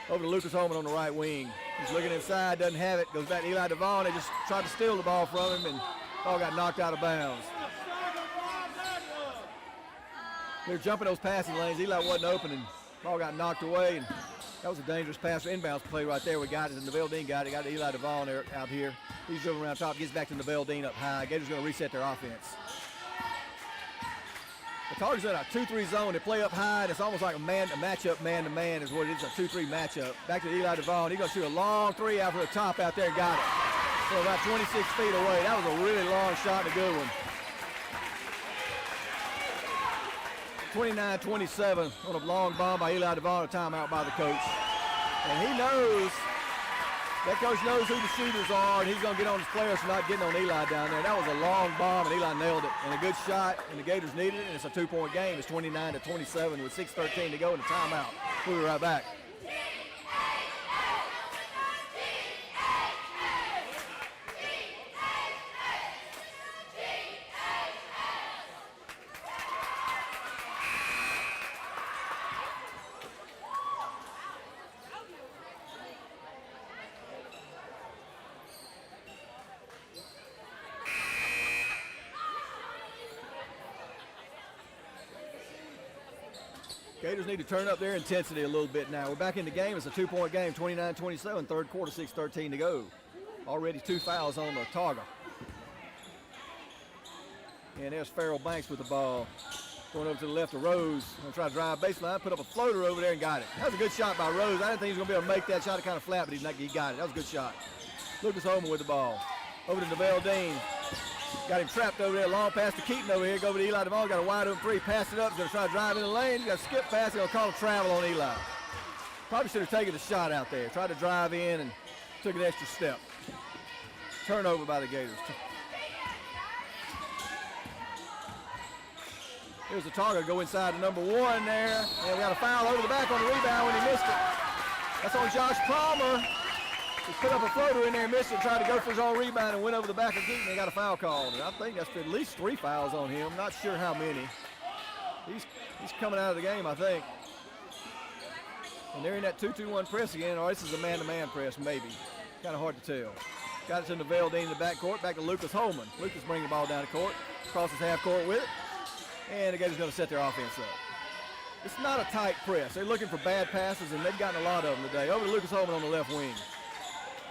Over to Lucas Holman on the right wing. He's looking inside, doesn't have it. Goes back to Eli Devon. They just tried to steal the ball from him, and ball got knocked out of bounds. They're jumping those passing lanes. Eli wasn't open, and ball got knocked away. And that was a dangerous pass for inbounds play right there. We got it, and Neville Dean got it. Got to Eli Devon there out here. He's driven around top, gets back to Neville Dean up high. Gators going to reset their offense. The Tigers in a 2-3 zone. They play up high, and it's almost like a matchup man-to-man is what it is, a 2-3 matchup. Back to Eli Devon. He's going to shoot a long 3 out for the top out there and got it. So about 26 feet away. That was a really long shot and a good one. 29-27 on a long bomb by Eli Devon, a timeout by the coach. And he knows, that coach knows who the shooters are, and he's going to get on his players for not getting on Eli down there. That was a long bomb, and Eli nailed it. And a good shot, and the Gators needed it, and it's a 2-point game. It's 29-27 with 6:13 to go in the timeout. We'll be right back. Gators need to turn up their intensity a little bit now. We're back in the game. It's a 2-point game, 29-27, third quarter, 6:13 to go. Already 2 fouls on Autauga. And there's Farrell Banks with the ball. Going over to the left of Rose. Going to try to drive baseline, put up a floater over there and got it. That was a good shot by Rose. I didn't think he was going to be able to make that shot. It kind of flat, but he got it. That was a good shot. Lucas Holman with the ball. Over to Neville Dean. Got him trapped over there. Long pass to Keaton over here. Go over to Eli Devon. Got a wide open three. Passed it up. He's going to try to drive in the lane. He's got a skip pass. He's going to call a travel on Eli. Probably should have taken the shot out there. Tried to drive in and took an extra step. Turnover by the Gators. Here's Autauga go inside to number 1 there. And we got a foul over the back on the rebound when he missed it. That's on Josh Palmer. He put up a floater in there and missed it, tried to go for his own rebound and went over the back of Keaton and got a foul called. And I think that's at least 3 fouls on him. Not sure how many. He's coming out of the game, I think. And they're in that 2-2-1 press again. Or this is a man-to-man press, maybe. Kind of hard to tell. Got it to Neville Dean in the backcourt. Back to Lucas Holman. Lucas bringing the ball down the court. Crosses half court with it. And the Gators going to set their offense up. It's not a tight press. They're looking for bad passes, and they've gotten a lot of them today. Over to Lucas Holman on the left wing.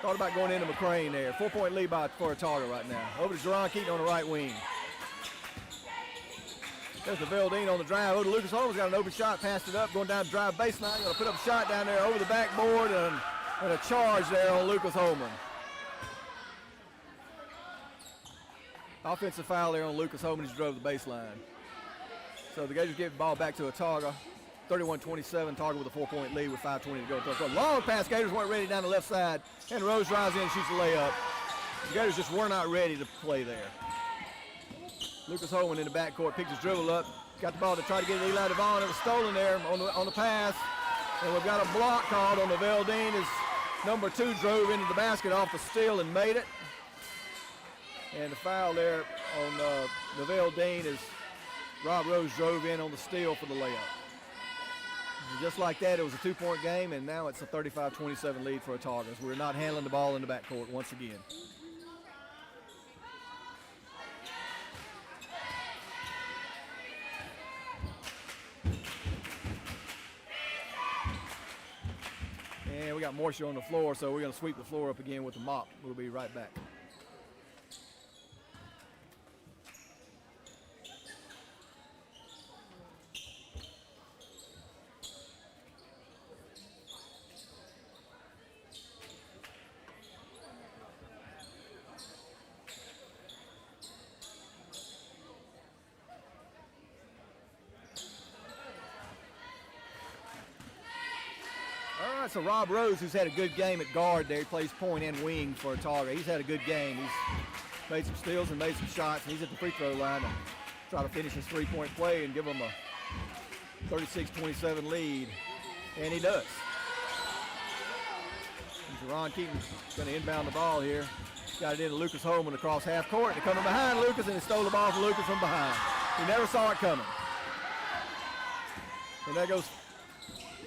Thought about going into McCrane there. 4-point lead for Autauga right now. Over to Jerron Keaton on the right wing. There's Neville Dean on the drive. Over to Lucas Holman's got an open shot. Passed it up. Going down to drive baseline. Going to put up a shot down there over the backboard and a charge there on Lucas Holman. Offensive foul there on Lucas Holman as he drove the baseline. So the Gators give the ball back to Autauga. 31-27, Autauga with a 4-point lead with 5:20 to go. So long pass, Gators weren't ready down the left side. And Rose drives in and shoots a layup. The Gators just were not ready to play there. Lucas Holman in the backcourt picks his dribble up. Got the ball to try to get it to Eli Devon. It was stolen there on the pass. And we've got a block called on Neville Dean as number 2 drove into the basket off the steal and made it. And the foul there on Neville Dean is Rob Rose drove in on the steal for the layup. And just like that, it was a 2-point game, and now it's a 35-27 lead for Autauga. We're not handling the ball in the backcourt once again. And we got moisture on the floor, so we're going to sweep the floor up again with the mop. We'll be right back. So Rob Rose, who's had a good game at guard there, he plays point and wing for Autauga. He's had a good game. He's made some steals and made some shots, and he's at the free throw line to try to finish his 3-point play and give them a 36-27 lead, and he does. And Jerron Keaton's going to inbound the ball here. Got it into Lucas Holman across half court. They're coming behind Lucas, and he stole the ball from Lucas from behind. He never saw it coming. And there goes.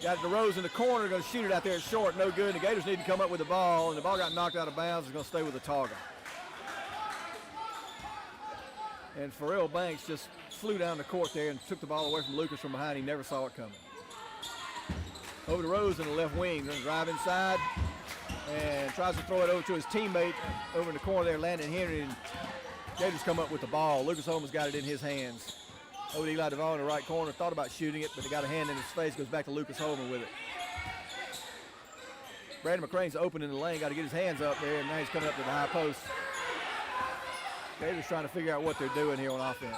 Got it to Rose in the corner, going to shoot it out there. It's short, no good. The Gators need to come up with the ball, and the ball got knocked out of bounds. It's going to stay with Autauga. And Farrell Banks just flew down the court there and took the ball away from Lucas from behind. He never saw it coming. Over to Rose in the left wing. Going to drive inside and tries to throw it over to his teammate over in the corner there, Landon Henry. And Gators come up with the ball. Lucas Holman's got it in his hands. Over to Eli Devon in the right corner. Thought about shooting it, but he got a hand in his face. Goes back to Lucas Holman with it. Brandon McCrane's open in the lane. Got to get his hands up there, and now he's coming up to the high post. Gators trying to figure out what they're doing here on offense.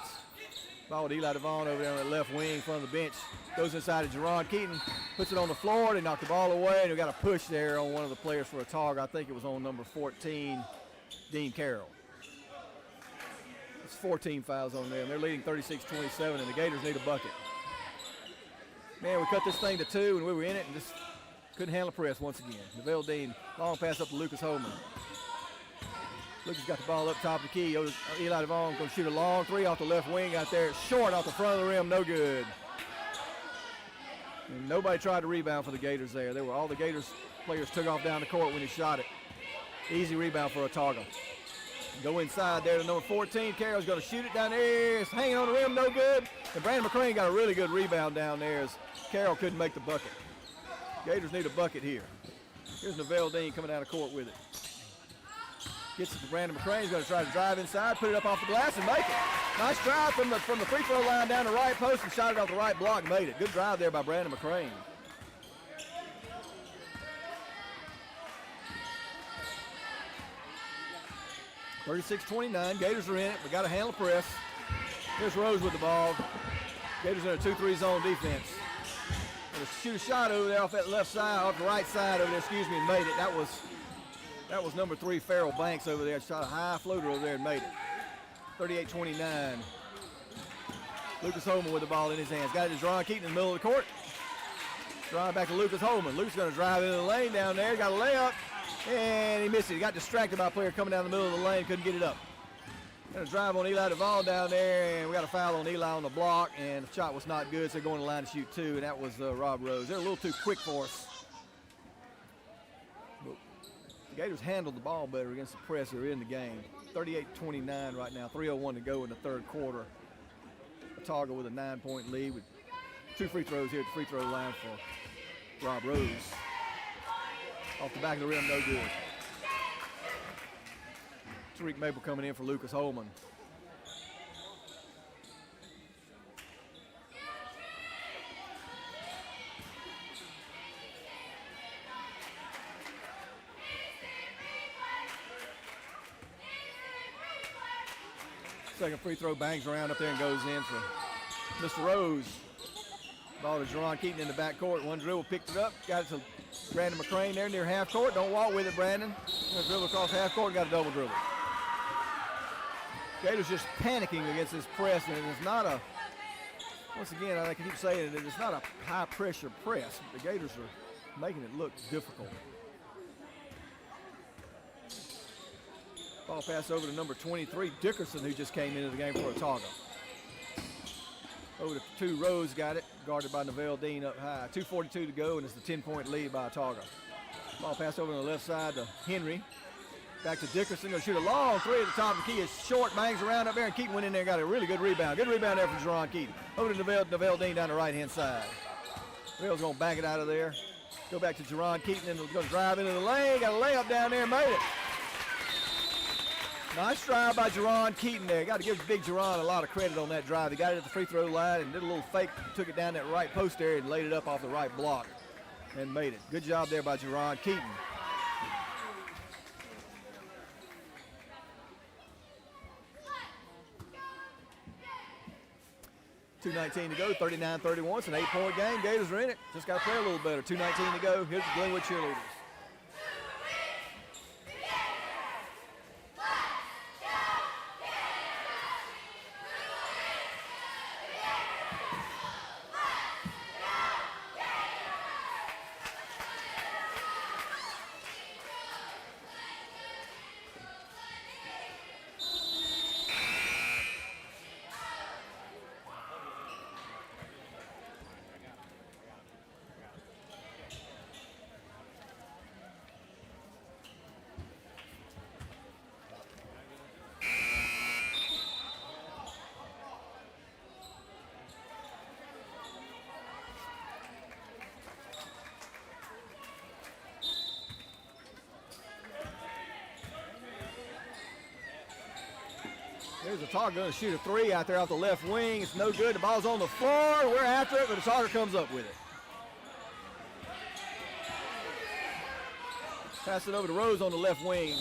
Ball with Eli Devon over there on the left wing in front of the bench. Goes inside to Jerron Keaton. Puts it on the floor. They knock the ball away, and we got a push there on one of the players for Autauga. I think it was on number 14, Dean Carroll. 14 fouls on them. They're leading 36-27, and the Gators need a bucket. Man, we cut this thing to 2, and we were in it and just couldn't handle the press once again. Neville Dean, long pass up to Lucas Holman. Lucas got the ball up top of the key. Eli Devon going to shoot a long 3 off the left wing out there. It's short off the front of the rim, no good. And nobody tried to rebound for the Gators there. All the Gators players took off down the court when he shot it. Easy rebound for Autauga. Go inside there to number 14. Carroll's going to shoot it down there. It's hanging on the rim, no good. And Brandon McCrane got a really good rebound down there as Carroll couldn't make the bucket. Gators need a bucket here. Here's Neville Dean coming down the court with it. Gets it to Brandon McCrae. He's going to try to drive inside, put it up off the glass, and make it. Nice drive from the free throw line down the right post and shot it off the right block and made it. Good drive there by Brandon McCrae. (36-29). Gators are in it. We got to handle the press. Here's Rose with the ball. Gators in a 2-3 zone defense. Gonna shoot a shot over there off that left side, off the right side over there, and made it. That was number 3, Farrell Banks over there. Shot a high floater over there and made it. 38-29. Lucas Holman with the ball in his hands. Got it to Jerron Keaton in the middle of the court. Drive back to Lucas Holman. Luke's going to drive into the lane down there. Got a layup, and he missed it. He got distracted by a player coming down the middle of the lane. Couldn't get it up. Going to drive on Eli Duvall down there, and we got a foul on Eli on the block, and the shot was not good, so they're going to the line to shoot 2, and that was Rob Rose. They're a little too quick for us. But the Gators handled the ball better against the press. They're in the game. 38-29 right now, 3:01 to go in the third quarter. Autauga with a 9-point lead with 2 free throws here at the free throw line for Rob Rose. Off the back of the rim, no good. Tariq Maple coming in for Lucas Holman. Second free throw bangs around up there and goes in for Mr. Rose. Ball to Jerron Keaton in the backcourt. One dribble, picked it up, got it to Brandon McCrae there near half court. Don't walk with it, Brandon. Gonna dribble across half court, got a double dribble. Gators just panicking against this press, and it's not a, once again, I keep saying it, it's not a high pressure press. The Gators are making it look difficult. Ball pass over to number 23, Dickerson, who just came into the game for Autauga. Over to 2, Rose got it, guarded by Neville Dean up high. 2:42 to go, and it's the 10-point lead by Autauga. Ball pass over on the left side to Henry. Back to Dickerson, gonna shoot a long 3 at the top of the key. It's short, bangs around up there, and Keaton went in there, got a really good rebound. Good rebound there from Jerron Keaton. Over to Neville Dean down the right-hand side. Neville's gonna back it out of there. Go back to Jerron Keaton, and gonna drive into the lane. Got a layup down there, made it. Nice drive by Jerron Keaton there. Got to give Big Jerron a lot of credit on that drive. He got it at the free throw line and did a little fake, took it down that right post area and laid it up off the right block and made it. Good job there by Jerron Keaton. .2:19 to go, 39-31. It's an 8-point game. Gators are in it. Just got to play a little better. 2:19 to go. Here's the Glenwood cheerleaders. There's Autauga going to shoot a 3 out there off the left wing. It's no good. The ball's on the floor. We're after it, but Autauga comes up with it. Pass it over to Rose on the left wing.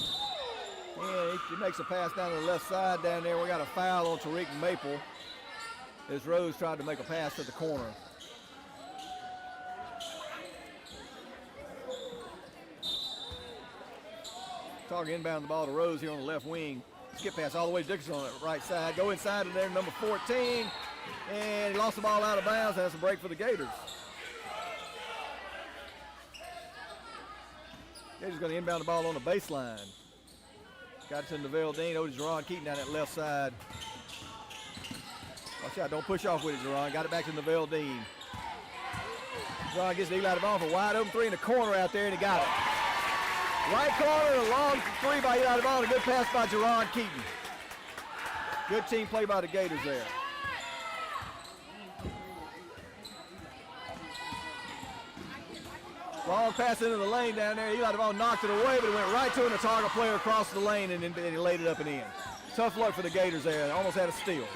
And he makes a pass down to the left side down there. We got a foul on Tariq Maple as Rose tried to make a pass to the corner. Autauga inbound the ball to Rose here on the left wing. Skip pass all the way to Dickerson on the right side. Go inside of there, number 14. And he lost the ball out of bounds. That's a break for the Gators. Gators going to inbound the ball on the baseline. Got it to Neville Dean. Over to Jerron Keaton down that left side. Watch out. Don't push off with it, Jerron. Got it back to Neville Dean. Jerron gets Eli Devon for a wide open 3 in the corner out there, and he got it. Right corner, a long 3 by Eli Devon. A good pass by Jerron Keaton. Good team play by the Gators there. Long pass into the lane down there. Eli DeVaughn knocked it away, but it went right to an Autauga player across the lane, and he laid it up and in. Tough luck for the Gators there. Almost had a steal.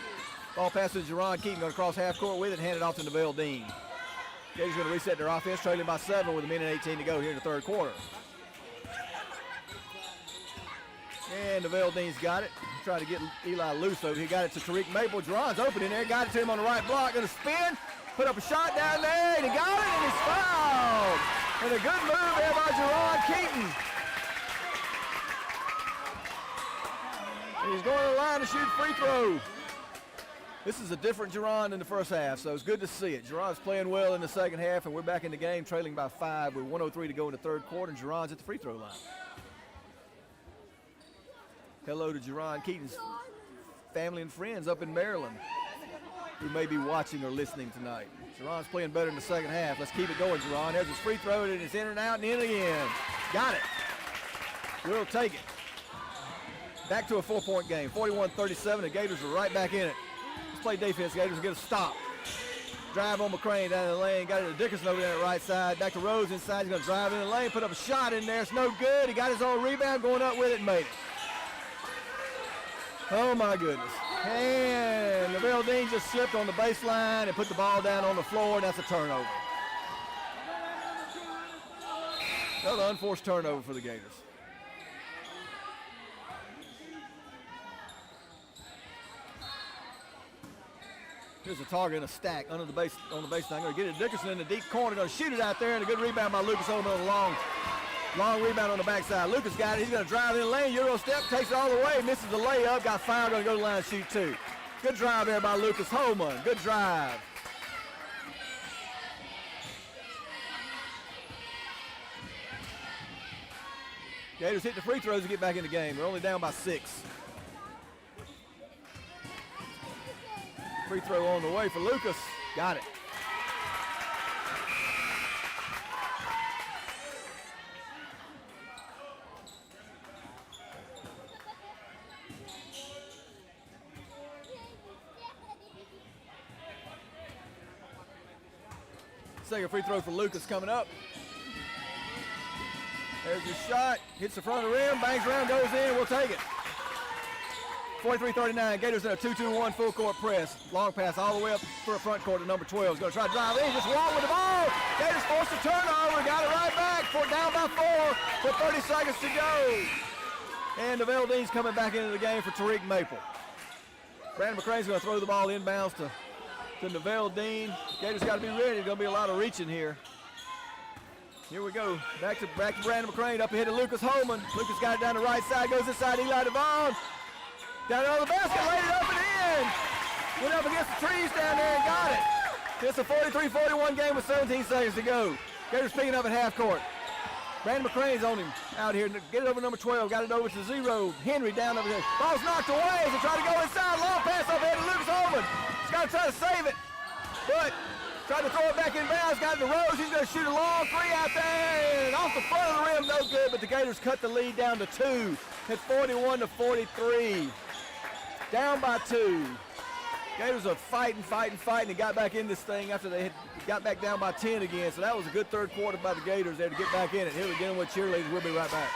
Ball pass to Jerron Keaton, going to cross half court with it, hand it off to Neville Dean. Gators going to reset their offense, trailing by 7 with 1:18 to go here in the third quarter. And Neville Dean's got it. He's trying to get Eli loose over. He got it to Tariq Maple. Jerron's open in there. Got it to him on the right block. Going to spin. Put up a shot down there. And he got it. And he's fouled. And a good move there by Jerron Keaton. And he's going to the line to shoot free throw. This is a different Jerron in the first half, so it's good to see it. Jerron's playing well in the second half, and we're back in the game, trailing by 5 with 1:03 to go in the third quarter, and Jerron's at the free throw line. Hello to Jerron Keaton's family and friends up in Maryland who may be watching or listening tonight. Jerron's playing better in the second half. Let's keep it going, Jerron. There's his free throw, and it's in and out and in again. Got it. We'll take it. Back to a 4-point game, 41-37. The Gators are right back in it. Let's play defense. Gators get a stop. Drive on McCrane down the lane. Got it to Dickerson over there on the right side. Back to Rose inside. He's going to drive in the lane, put up a shot in there. It's no good. He got his own rebound, going up with it and made it. Oh, my goodness. And Neville Dean just slipped on the baseline and put the ball down on the floor, and that's a turnover. Another unforced turnover for the Gators. Here's Autauga in a stack under the base on the baseline. Going to get it to Dickerson in the deep corner. Going to shoot it out there, and a good rebound by Lucas Holman on a long rebound on the backside. Lucas got it. He's going to drive in the lane. Euro step, takes it all the way, misses the layup. Got fouled. Going to go to the line and shoot 2. Good drive there by Lucas Holman. Good drive. Gators hit the free throws to get back in the game. They're only down by 6. Free throw on the way for Lucas. Got it. Second free throw for Lucas coming up. There's his shot. Hits the front of the rim. Bangs around, goes in. We'll take it. 43-39, Gators in a 2-2-1 full court press. Long pass all the way up for a front court to number 12. He's going to try to drive in, just walk with the ball. Gators forced a turnover, got it right back, down by 4 with 30 seconds to go. And Neville Dean's coming back into the game for Tariq Maple. Brandon McCrane's going to throw the ball inbounds to Neville Dean. Gators got to be ready. There's going to be a lot of reaching here. Here we go. Back to Brandon McCrane, up ahead to Lucas Holman. Lucas got it down the right side, goes inside Eli DeVaughn. Down on the basket, laid it up and in. Went up against the trees down there and got it. It's a 43-41 game with 17 seconds to go. Gators picking up at half court. Brandon McCrane's on him out here. Get it over number 12. Got it over to 0. Henry down over there. Ball's knocked away as they try to go inside. Long pass up ahead to Lucas Holman. He's got to try to save it. But tried to throw it back in bounds. Got it to Rose. He's going to shoot a long 3 out there. And off the front of the rim, no good. But the Gators cut the lead down to 2 at 41-43. Down by 2. Gators are fighting, and got back in this thing after they got back down by 10 again. So that was a good third quarter by the Gators there to get back in it. Here we go with cheerleaders. We'll be right back.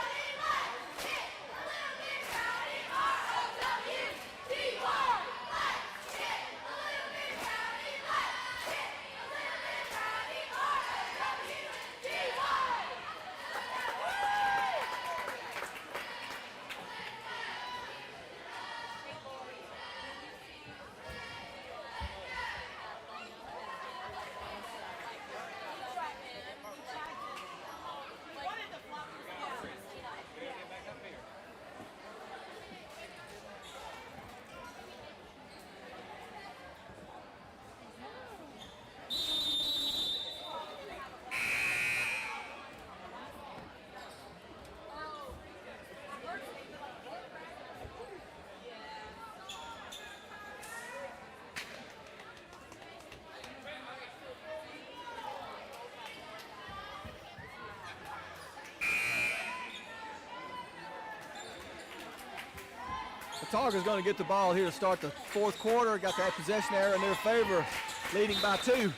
Autauga's going to get the ball here to start the fourth quarter. Got that possession error in their favor, leading by 2.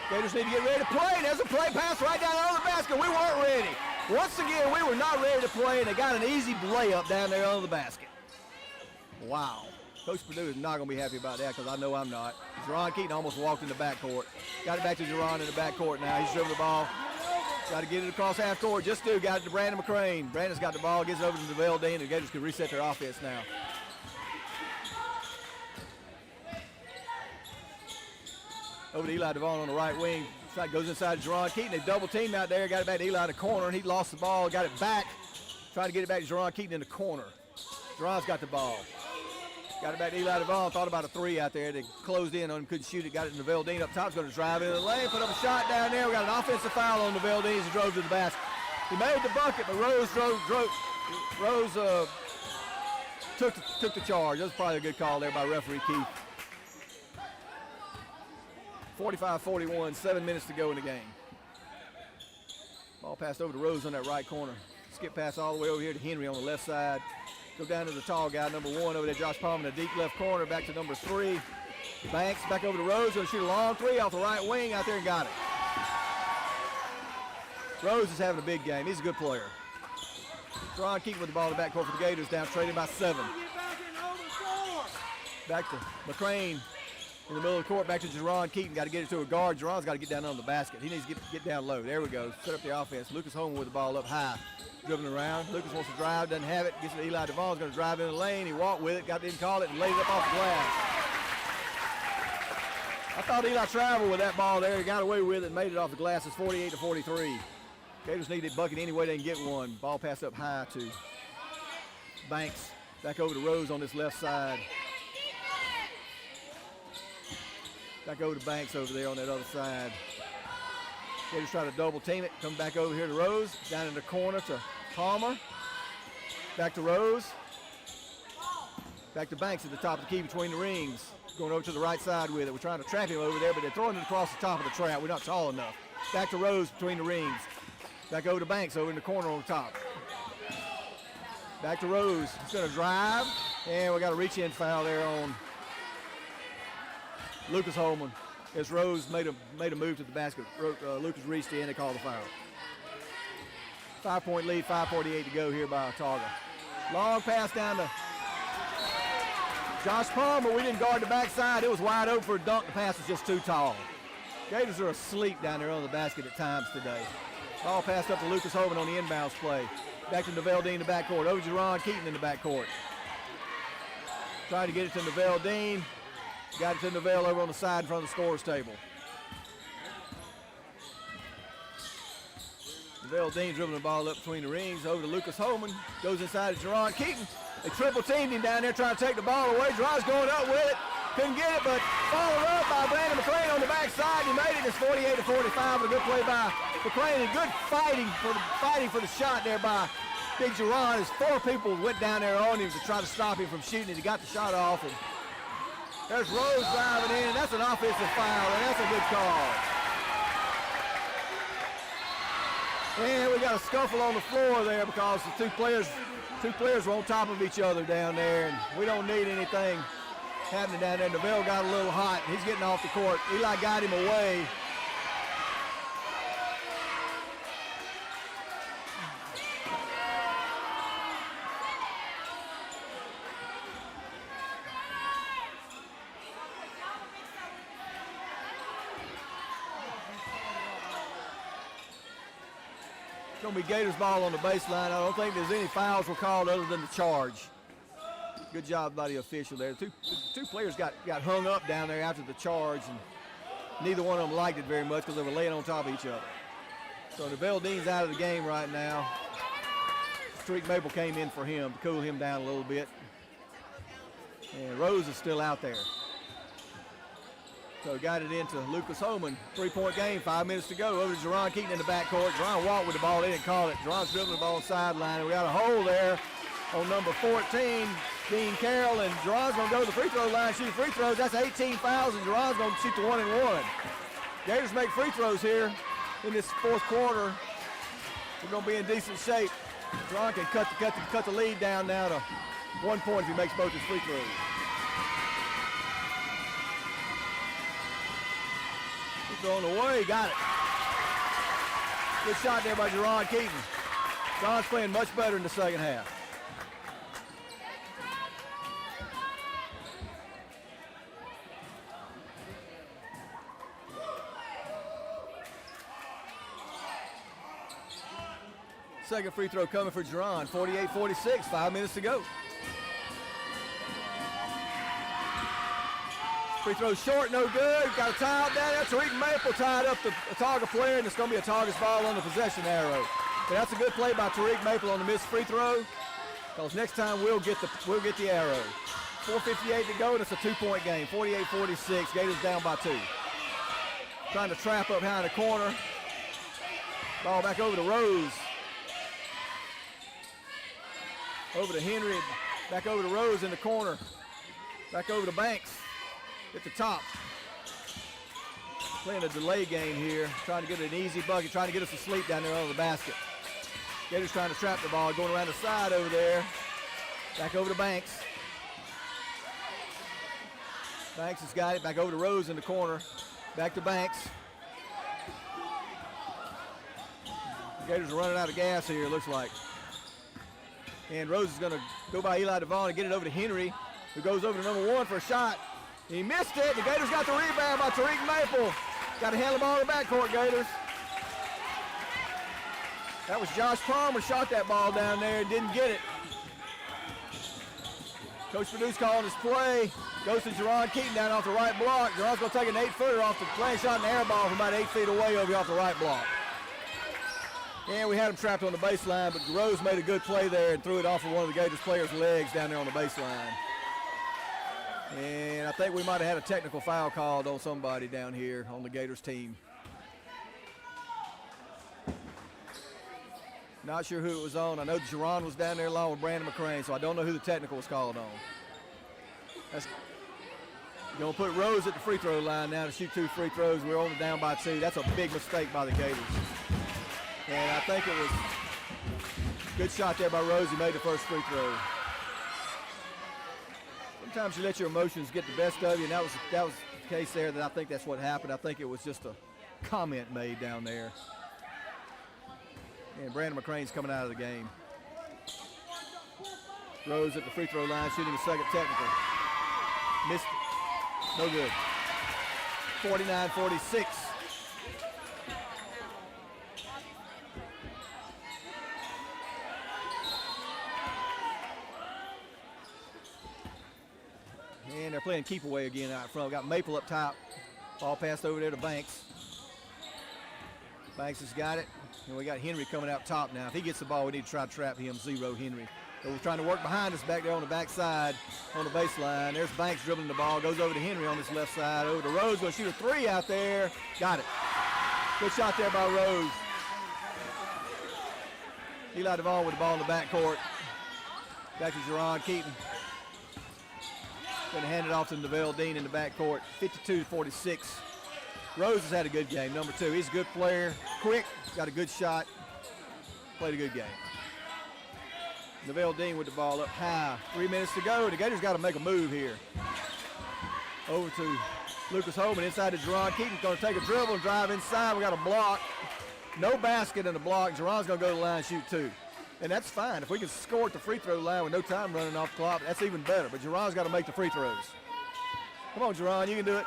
Gators need to get ready to play. There's a play pass right down under the basket. We weren't ready. Once again, we were not ready to play, and they got an easy layup down there under the basket. Wow. Coach Purdue is not going to be happy about that because I know I'm not. Jerron Keaton almost walked in the backcourt. Got it back to Jerron in the backcourt now. He's driven the ball. Got to get it across half court. Just do. Got it to Brandon McCrane. Brandon's got the ball. Gets it over to DeVelle Dean. The Gators can reset their offense now. Over to Eli Devon on the right wing. Goes inside to Jerron Keaton. They double team out there. Got it back to Eli in the corner, and he lost the ball. Got it back. Trying to get it back to Jerron Keaton in the corner. Jerron's got the ball. Got it back to Eli Devon. Thought about a three out there. They closed in on him. Couldn't shoot it. Got it to DeVelle Dean up top. Going to drive into the lane. Put up a shot down there. We got an offensive foul on DeVelle Dean as he drove to the basket. He made the bucket, but Rose took the charge. That was probably a good call there by referee Keith. 45-41, 7 minutes to go in the game. Ball passed over to Rose on that right corner. Skip pass all the way over here to Henry on the left side. Go down to the tall guy, number 1 over there, Josh Palmer in the deep left corner. Back to number 3. Banks back over to Rose. Going to shoot a long three off the right wing out there and got it. Rose is having a big game. He's a good player. Jerron Keaton with the ball in the backcourt for the Gators, down trading by 7. Back to McCrane. In the middle of the court, back to Jerron Keaton. Got to get it to a guard. Jerron's got to get down on the basket. He needs to get down low. There we go. Set up the offense. Lucas Holman with the ball up high. Dribbling around. Lucas wants to drive, doesn't have it. Gets it to Eli Devon's going to drive in the lane. He walked with it, didn't call it, and laid it up off the glass. I thought Eli traveled with that ball there. He got away with it and made it off the glass. It's 48-43. Gators need a bucket any way they can get one. Ball passed up high to Banks. Back over to Rose on this left side. Back over to Banks over there on that other side. Gators try to double team it. Come back over here to Rose. Down in the corner to Palmer. Back to Rose. Back to Banks at the top of the key between the rings. Going over to the right side with it. We're trying to trap him over there, but they're throwing it across the top of the trap. We're not tall enough. Back to Rose between the rings. Back over to Banks over in the corner on the top. Back to Rose. He's going to drive. And we got a reach-in foul there on Lucas Holman. As Rose made a move to the basket. Lucas reached in, they called the foul. 5-point lead, 5:48 to go here by Autauga. Long pass down to Josh Palmer. We didn't guard the backside. It was wide open for a dunk. The pass was just too tall. Gators are asleep down there on the basket at times today. Ball passed up to Lucas Holman on the inbounds play. Back to DeVelle Dean in the backcourt. Over to Jerron Keaton in the backcourt. Trying to get it to DeVelle Dean. Got it to DeVelle over on the side in front of the scorer's table. DeVelle Dean dribbling the ball up between the rings. Over to Lucas Holman. Goes inside to Jerron Keaton. They triple teamed him down there trying to take the ball away. Jerron's going up with it. Couldn't get it, but followed up by Brandon McCrane on the backside. He made it. It's 48-45. A good play by McCrane and good fighting for the shot there by Big Jerron as 4 people went down there on him to try to stop him from shooting it. He got the shot off. And there's Rose driving in, and that's an offensive foul, and that's a good call. And we got a scuffle on the floor there because the two players were on top of each other down there, and we don't need anything happening down there. DeVelle got a little hot. He's getting off the court. Eli got him away. It's going to be Gators ball on the baseline. I don't think there's any fouls were called other than the charge. Good job by the official there. Two players got hung up down there after the charge, and neither one of them liked it very much because they were laying on top of each other. So DeVelle Dean's out of the game right now. Streak Maple came in for him to cool him down a little bit. And Rose is still out there. So got it into Lucas Holman. 3-point game, 5 minutes to go. Over to Jerron Keaton in the backcourt. Jerron walked with the ball. They didn't call it. Jerron's dribbling the ball sideline. And we got a hole there on number 14, Dean Carroll. And Jerron's going to go to the free throw line, shoot free throws. That's 18 fouls, and Jerron's going to shoot the 1-and-1. Gators make free throws here in this fourth quarter. We're going to be in decent shape. Jerron can cut the lead down now to 1 point if he makes both his free throws. throw on the way, got it. Good shot there by Jerron Keaton. John's playing much better in the second half. Second free throw coming for Jerron, 48-46, 5 minutes to go. Free throw short, no good. Got a tie out down there. Tariq Maple tied up the Autauga player, and it's going to be Autauga's ball on the possession arrow. But that's a good play by Tariq Maple on the missed free throw, because next time we'll get the arrow. 4:58 to go, and it's a 2-point game. 48-46. Gators down by 2. Trying to trap up behind the corner. Ball back over to Rose. Over to Henry. Back over to Rose in the corner. Back over to Banks at the top. Playing a delay game here, trying to get an easy bucket, trying to get us to sleep down there under the basket. Gators trying to trap the ball, going around the side over there. Back over to Banks. Banks has got it, back over to Rose in the corner. Back to Banks. The Gators are running out of gas here, it looks like. And Rose is going to go by Eli Devon and get it over to Henry, who goes over to number 1 for a shot. He missed it. The Gators got the rebound by Tariq Maple. Got to handle the ball in the backcourt, Gators. That was Josh Palmer, shot that ball down there and didn't get it. Coach Purdue's calling his play. Goes to Jerron Keaton down off the right block. Jerron's going to take an 8-footer off the playing shot and air ball from about 8 feet away over off the right block. And we had him trapped on the baseline, but Rose made a good play there and threw it off of one of the Gators players' legs down there on the baseline. And I think we might have had a technical foul called on somebody down here on the Gators team. Not sure who it was on. I know Jerron was down there along with Brandon McCrane, so I don't know who the technical was called on. That's going to put Rose at the free throw line now to shoot 2 free throws. We're only down by 2. That's a big mistake by the Gators. And I think it was a good shot there by Rose. He made the first free throw. Sometimes you let your emotions get the best of you, and that was the case there. That I think that's what happened. I think it was just a comment made down there. And Brandon McCrane's coming out of the game. Rose at the free throw line, shooting a second technical. Missed it. No good. 49-46. And they're playing keep away again out front. Got Maple up top. Ball passed over there to Banks. Banks has got it. And we got Henry coming out top now. If he gets the ball, we need to try to trap him, 0 Henry. So we're trying to work behind us back there on the backside on the baseline. There's Banks dribbling the ball. Goes over to Henry on this left side. Over to Rose. Going to shoot a 3 out there. Got it. Good shot there by Rose. Eli Devon with the ball in the backcourt. Back to Jerron Keaton. Going to hand it off to Neville Dean in the backcourt. 52-46. Rose has had a good game, number 2. He's a good player, quick, got a good shot, played a good game. Neville Dean with the ball up high. 3 minutes to go. The Gators got to make a move here. Over to Lucas Holman inside to Jerron Keaton. Going to take a dribble and drive inside. We got a block. No basket in the block. Jerron's going to go to the line and shoot 2. And that's fine. If we can score at the free throw line with no time running off the clock, that's even better. But Jerron's got to make the free throws. Come on, Jerron, you can do it.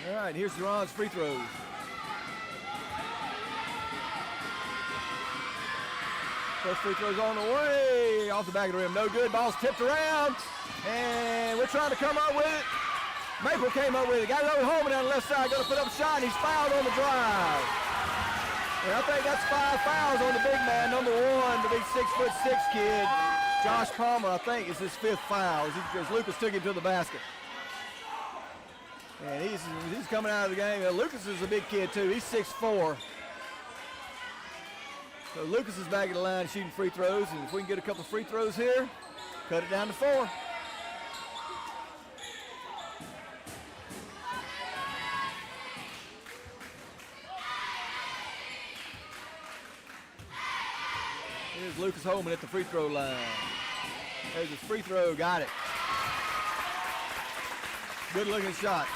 All right, here's Jerron's free throws. First free throw's on the way. Off the back of the rim, no good. Ball's tipped around, and we're trying to come up with it. Maple came up with it. Got it over Holman on the left side. Going to put up a shot, and he's fouled on the drive. And I think that's 5 fouls on the big man, number 1, the big 6'6" kid. Josh Palmer, I think, is his 5th foul as Lucas took him to the basket. And he's coming out of the game. Lucas is a big kid, too. He's 6'4". So Lucas is back at the line shooting free throws, and if we can get a couple free throws here, cut it down to 4. is Lucas Holman at the free throw line. There's his free throw, got it. Good looking shot.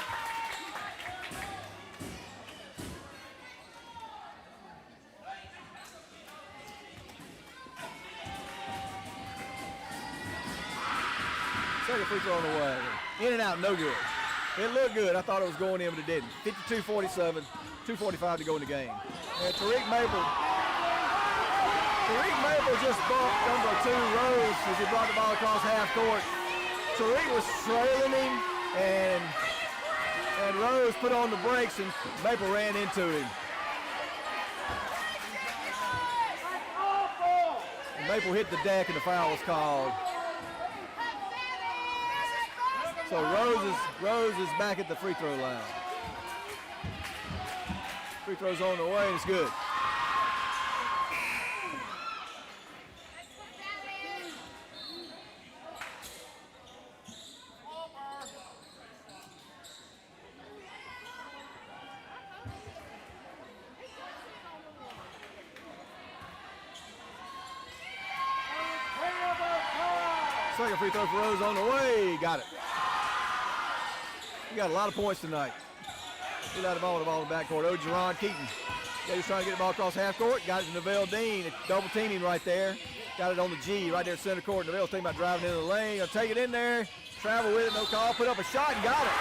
Second free throw on the way. In and out, no good. It looked good. I thought it was going in, but it didn't. 52-47, 2:45 to go in the game. And Tariq Maple just bumped number 2, Rose, as he brought the ball across half court. Tariq was trailing him, and Rose put on the brakes, and Maple ran into him. And Maple hit the deck, and the foul was called. So Rose is back at the free throw line. Free throw's on the way, and it's good. Second free throw for Rose on the way. Got it. We got a lot of points tonight. He got the ball in the backcourt. Jerron Keaton. Gators trying to get the ball across half court. Got it to Neville Dean. Double teaming right there. Got it on the G right there at center court. Neville's thinking about driving into the lane. Gonna take it in there. Travel with it. No call. Put up a shot and got it.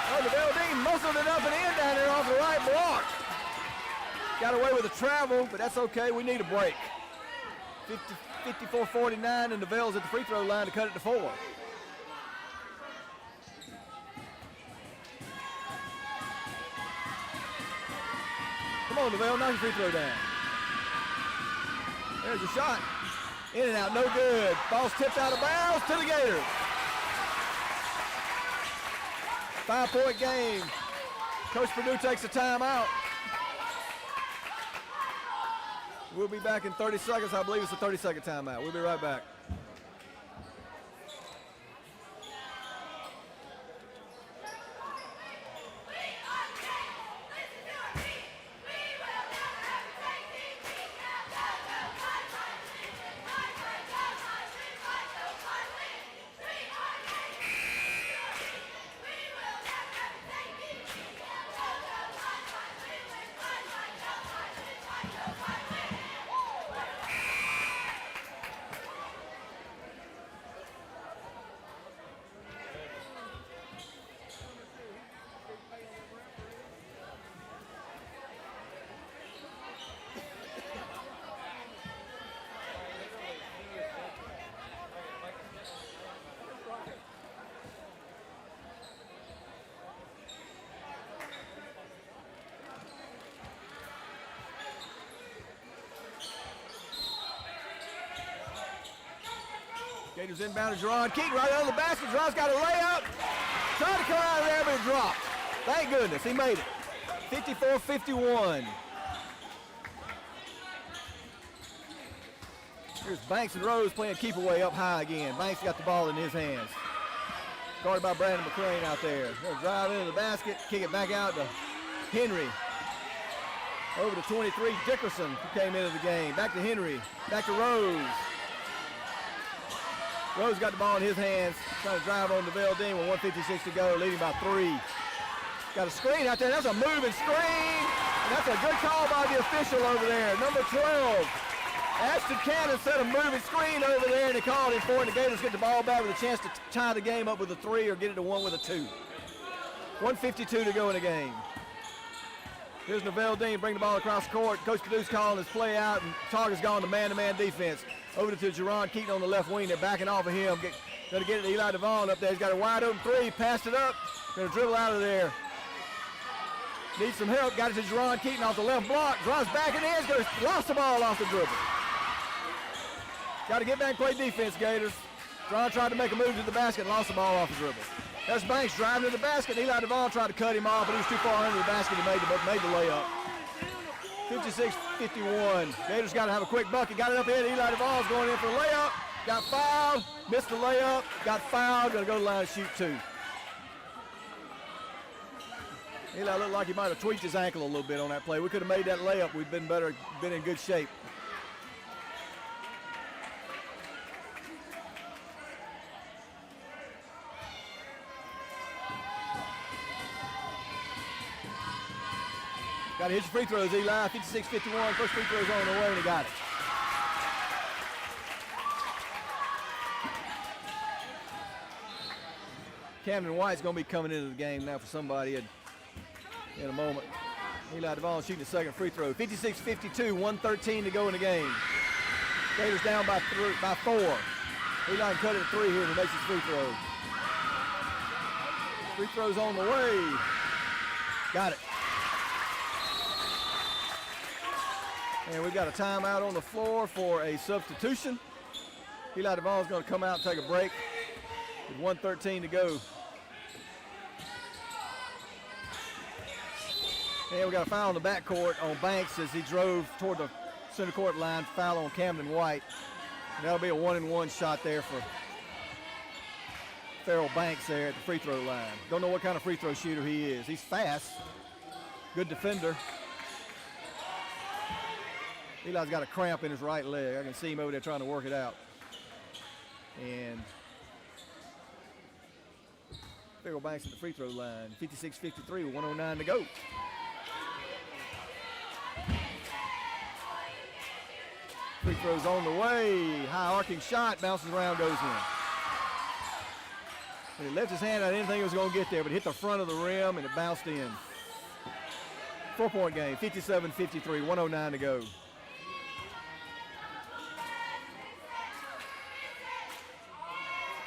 Oh, Neville Dean muscled it up and in down there off the right block. Got away with the travel, but that's okay. We need a break. 54-49, and Neville's at the free throw line to cut it to 4. Come on, Neville, knock your free throw down. There's a shot. In and out, no good. Ball's tipped out of bounds to the Gators. 5-point game. Coach Purdue takes a timeout. We'll be back in 30 seconds. I believe it's a 30-second timeout. We'll be right back. Gators inbound to Jerron Keaton right under the basket. Jerron's got a layup. Tried to come out of there, but it dropped. Thank goodness, he made it. 54-51. Here's Banks and Rose playing keep away up high again. Banks got the ball in his hands. Guarded by Brandon McCrane out there. They'll drive into the basket, kick it back out to Henry. Over to 23, Dickerson, who came into the game. Back to Henry, back to Rose. Rose got the ball in his hands, trying to drive on Neville Dean with 1:56 to go, leading by 3. Got a screen out there. That's a moving screen. And that's a good call by the official over there. Number 12, Ashton Cannon set a moving screen over there, and they called him for it. The Gators get the ball back with a chance to tie the game up with a 3 or get it to 1 with a 2. 1:52 to go in the game. Here's Neville Dean, bring the ball across the court. Coach Purdue's calling his play out, and Autauga's gone to man-to-man defense. Over to Jerron Keaton on the left wing. They're backing off of him. Going to get it to Eli Devon up there. He's got a wide open 3. Passed it up. Going to dribble out of there. Needs some help. Got it to Jerron Keaton off the left block. Drives back in the end. Lost the ball off the dribble. Got to get back and play defense, Gators. Jerron tried to make a move to the basket and lost the ball off the dribble. There's Banks driving to the basket. Eli Devon tried to cut him off, but he was too far under the basket and made the layup. 56-51. Gators got to have a quick bucket. Got it up in. Eli Devon's going in for a layup. Got fouled. Missed the layup. Got fouled. Going to go to the line and shoot 2. Eli looked like he might have tweaked his ankle a little bit on that play. We could have made that layup. We'd been in good shape. Got to hit your free throws, Eli. 56-51. First free throw's on the way, and he got it. Camden White's going to be coming into the game now for somebody in a moment. Eli Devon shooting the second free throw. 56-52, 1:13 to go in the game. Gators down by 4. Eli can cut it at 3 here and he makes his free throw. Free throw's on the way. Got it. And we've got a timeout on the floor for a substitution. Eli Devon's going to come out and take a break with 1:13 to go. And we got a foul on the backcourt on Banks as he drove toward the center court line. Foul on Camden White. And that'll be a 1-and-1 shot there for Farrell Banks there at the free throw line. Don't know what kind of free throw shooter he is. He's fast, good defender. Eli's got a cramp in his right leg. I can see him over there trying to work it out. And Farrell Banks at the free throw line. 56-53 with 1:09 to go. Free throw's on the way. High arcing shot, bounces around, goes in. When he left his hand, I didn't think it was going to get there, but it hit the front of the rim and it bounced in. 4-point game, 57-53, 1:09 to go.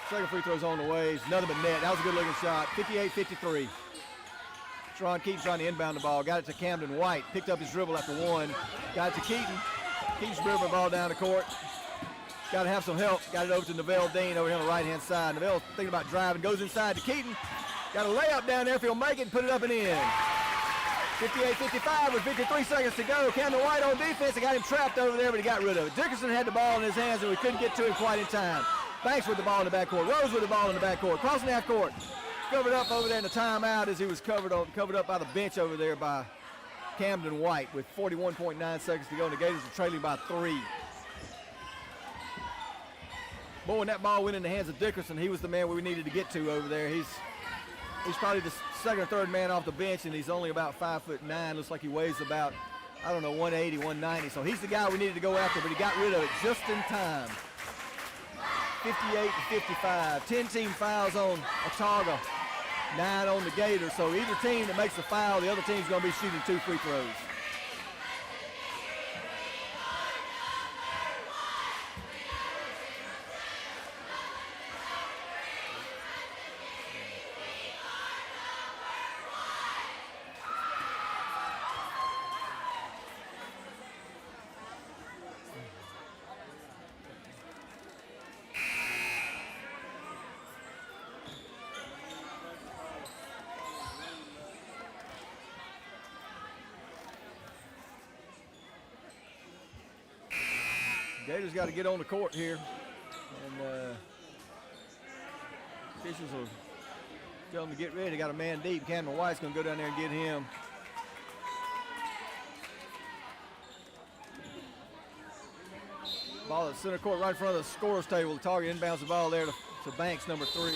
Second free throw's on the way. It's nothing but net. That was a good looking shot. 58-53. Tron Keaton trying to inbound the ball. Got it to Camden White. Picked up his dribble after one. Got it to Keaton. Keaton's dribbling the ball down the court. Got to have some help. Got it over to Neville Dean over here on the right-hand side. Neville thinking about driving. Goes inside to Keaton. Got a layup down there if he'll make it and put it up and in. 58-55 with 53 seconds to go. Camden White on defense. They got him trapped over there, but he got rid of it. Dickerson had the ball in his hands, and we couldn't get to him quite in time. Banks with the ball in the backcourt. Rose with the ball in the backcourt. Crossing half court. Covered up over there in the timeout as he was covered up by the bench over there by Camden White with 41.9 seconds to go, and the Gators are trailing by 3. Boy, when that ball went in the hands of Dickerson, he was the man we needed to get to over there. He's probably the second or third man off the bench, and he's only about 5'9". Looks like he weighs about, 180, 190. So he's the guy we needed to go after, but he got rid of it just in time. 58-55. 10-team fouls on Autauga, 9 on the Gators. So either team that makes a foul, the other team's going to be shooting 2 free throws. Gators got to get on the court here, and officials will tell them to get ready. They got a man deep. Camden White's going to go down there and get him. Ball at center court right in front of the scorer's table. The target inbounds the ball there to Banks, number 3.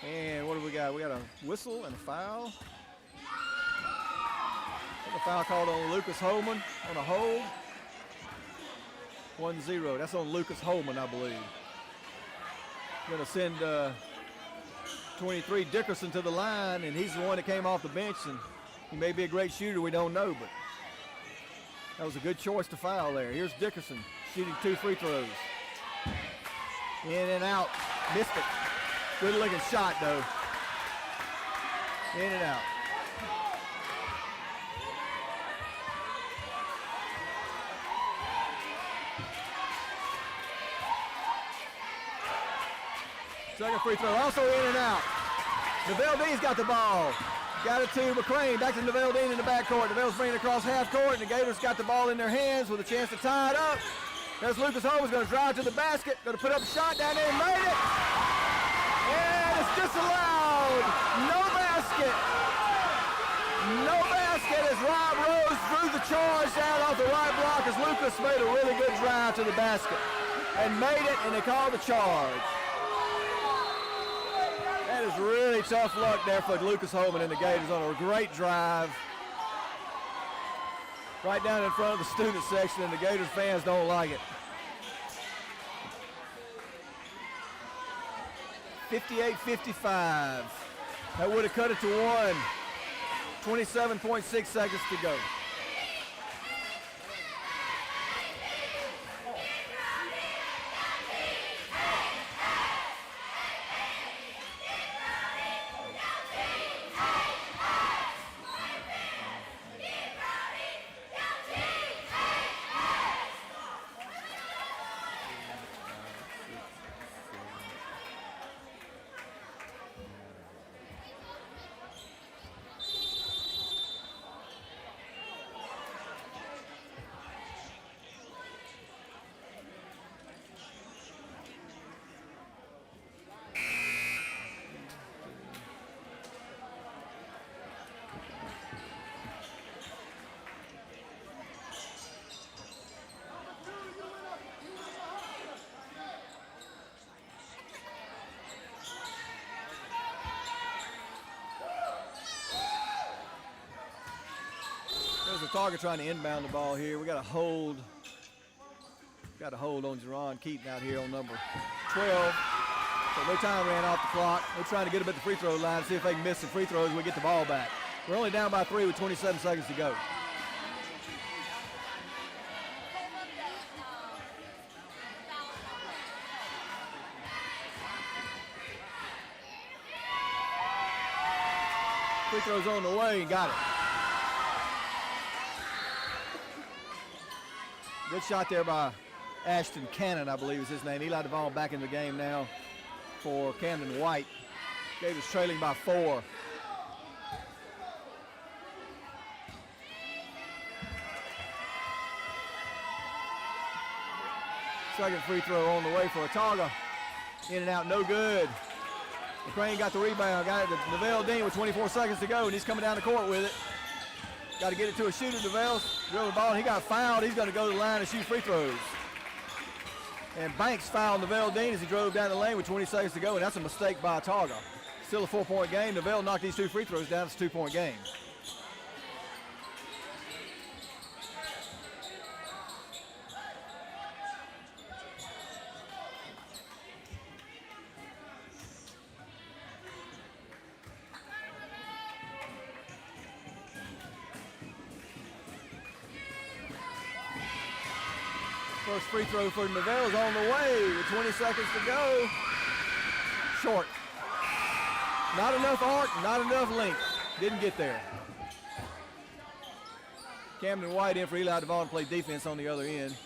And what do we got? We got a whistle and a foul. A foul called on Lucas Holman on a hold. 1-0. That's on Lucas Holman, I believe. Going to send 23 Dickerson to the line, and he's the one that came off the bench, and he may be a great shooter. We don't know, but that was a good choice to foul there. Here's Dickerson shooting 2 free throws. In and out. Missed it. Good looking shot, though. In and out. Second free throw, also in and out. Neville Dean's got the ball. Got it to McCrane, back to Neville Dean in the backcourt. Neville's bringing it across half court, and the Gators got the ball in their hands with a chance to tie it up. There's Lucas Holmes going to drive to the basket, going to put up a shot down there and made it. And it's disallowed. No basket. No basket as Rob Rose drew the charge down off the right block as Lucas made a really good drive to the basket and made it, and they called the charge. That is really tough luck there for Lucas Holman and the Gators on a great drive. right down in front of the student section, and the Gators fans don't like it. 58-55. That would have cut it to 1. 27.6 seconds to go. There's Autauga trying to inbound the ball here. We got a hold. Got a hold on Jerron Keaton out here on number 12. So no time ran off the clock. They're trying to get him at the free throw line, see if they can miss some free throws and we get the ball back. We're only down by 3 with 27 seconds to go. Free throws on the way and got it. Good shot there by Ashton Cannon, I believe is his name. Eli Devon back in the game now for Camden White. Gators trailing by 4. Second free throw on the way for Autauga. In and out, no good. McCrane got the rebound, got it to Neville Dean with 24 seconds to go, and he's coming down the court with it. Got to get it to a shooter. Neville drilled the ball, and he got fouled. He's going to go to the line and shoot free throws. And Banks fouled Neville Dean as he drove down the lane with 20 seconds to go, and that's a mistake by Autauga. Still a 4-point game. Neville knocked these 2 free throws down. It's a 2-point game. First free throw for Neville is on the way with 20 seconds to go. Short. Not enough arc, not enough length. Didn't get there. Camden White in for Eli Devon to play defense on the other end.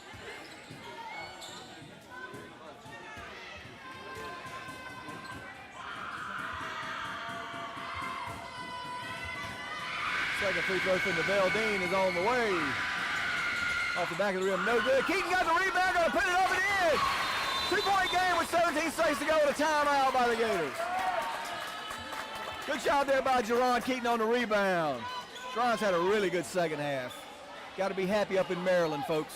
Second free throw for Neville Dean is on the way. Off the back of the rim, no good. Keaton got the rebound, gonna put it over the edge. 2-point game with 17 seconds to go with a timeout by the Gators. Good job there by Jerron Keaton on the rebound. Jerron's had a really good second half. Got to be happy up in Maryland, folks.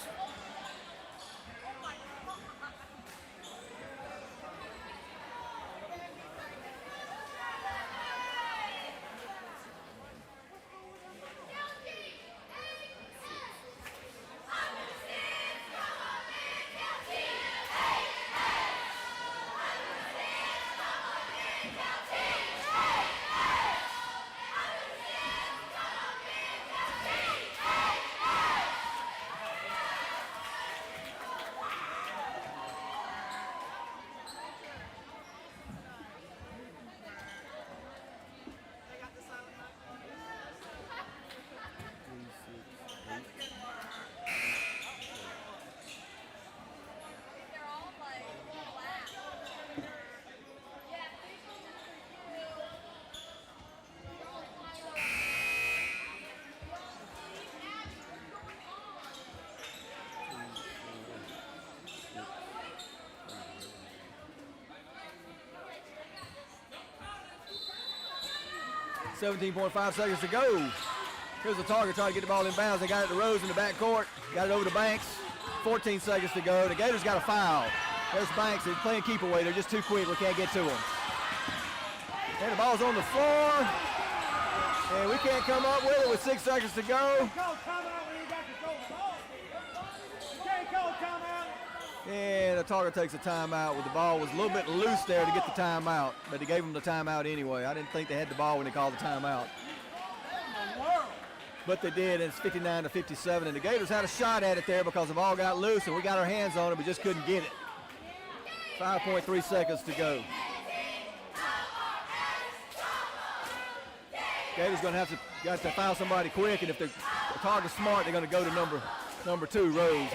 .5 seconds to go. Here's the target trying to get the ball in bounds. They got it to Rose in the backcourt. Got it over to Banks. 14 seconds to go. The Gators got a foul. There's Banks. He's playing keep away. They're just too quick. We can't get to him. And the ball's on the floor. And we can't come up with it with 6 seconds to go. And Autauga takes a timeout with the ball was a little bit loose there to get the timeout, but he gave them the timeout anyway. I didn't think they had the ball when they called the timeout. But they did, and it's 59-57, and the Gators had a shot at it there because the ball got loose, and we got our hands on it, but just couldn't get it. 5.3 seconds to go. Gators going to got to foul somebody quick, and if the Autauga's smart, they're going to go to number 2, Rose.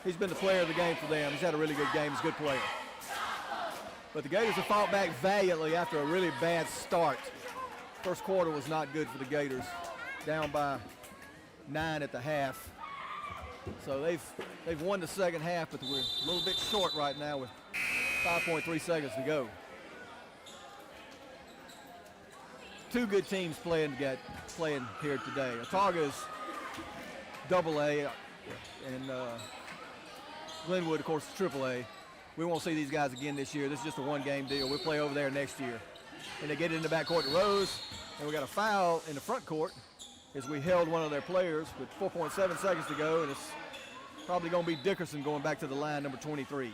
He's been the player of the game for them. He's had a really good game. He's a good player. But the Gators have fought back valiantly after a really bad start. First quarter was not good for the Gators. Down by 9 at the half. So they've won the second half, but we're a little bit short right now with 5.3 seconds to go. Two good teams playing here today. Autauga is AA, and Glenwood, of course, is AAA. We won't see these guys again this year. This is just a one-game deal. We'll play over there next year. And they get it in the backcourt to Rose, and we got a foul in the front court as we held one of their players with 4.7 seconds to go, and it's probably going to be Dickerson going back to the line, number 23.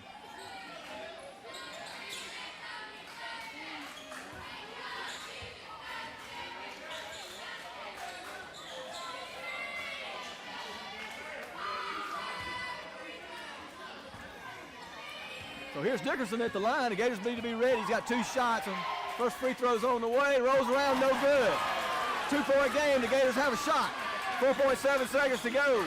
So here's Dickerson at the line. The Gators need to be ready. He's got 2 shots, and first free throw's on the way. Rolls around, no good. 2-point game. The Gators have a shot. 4.7 seconds to go.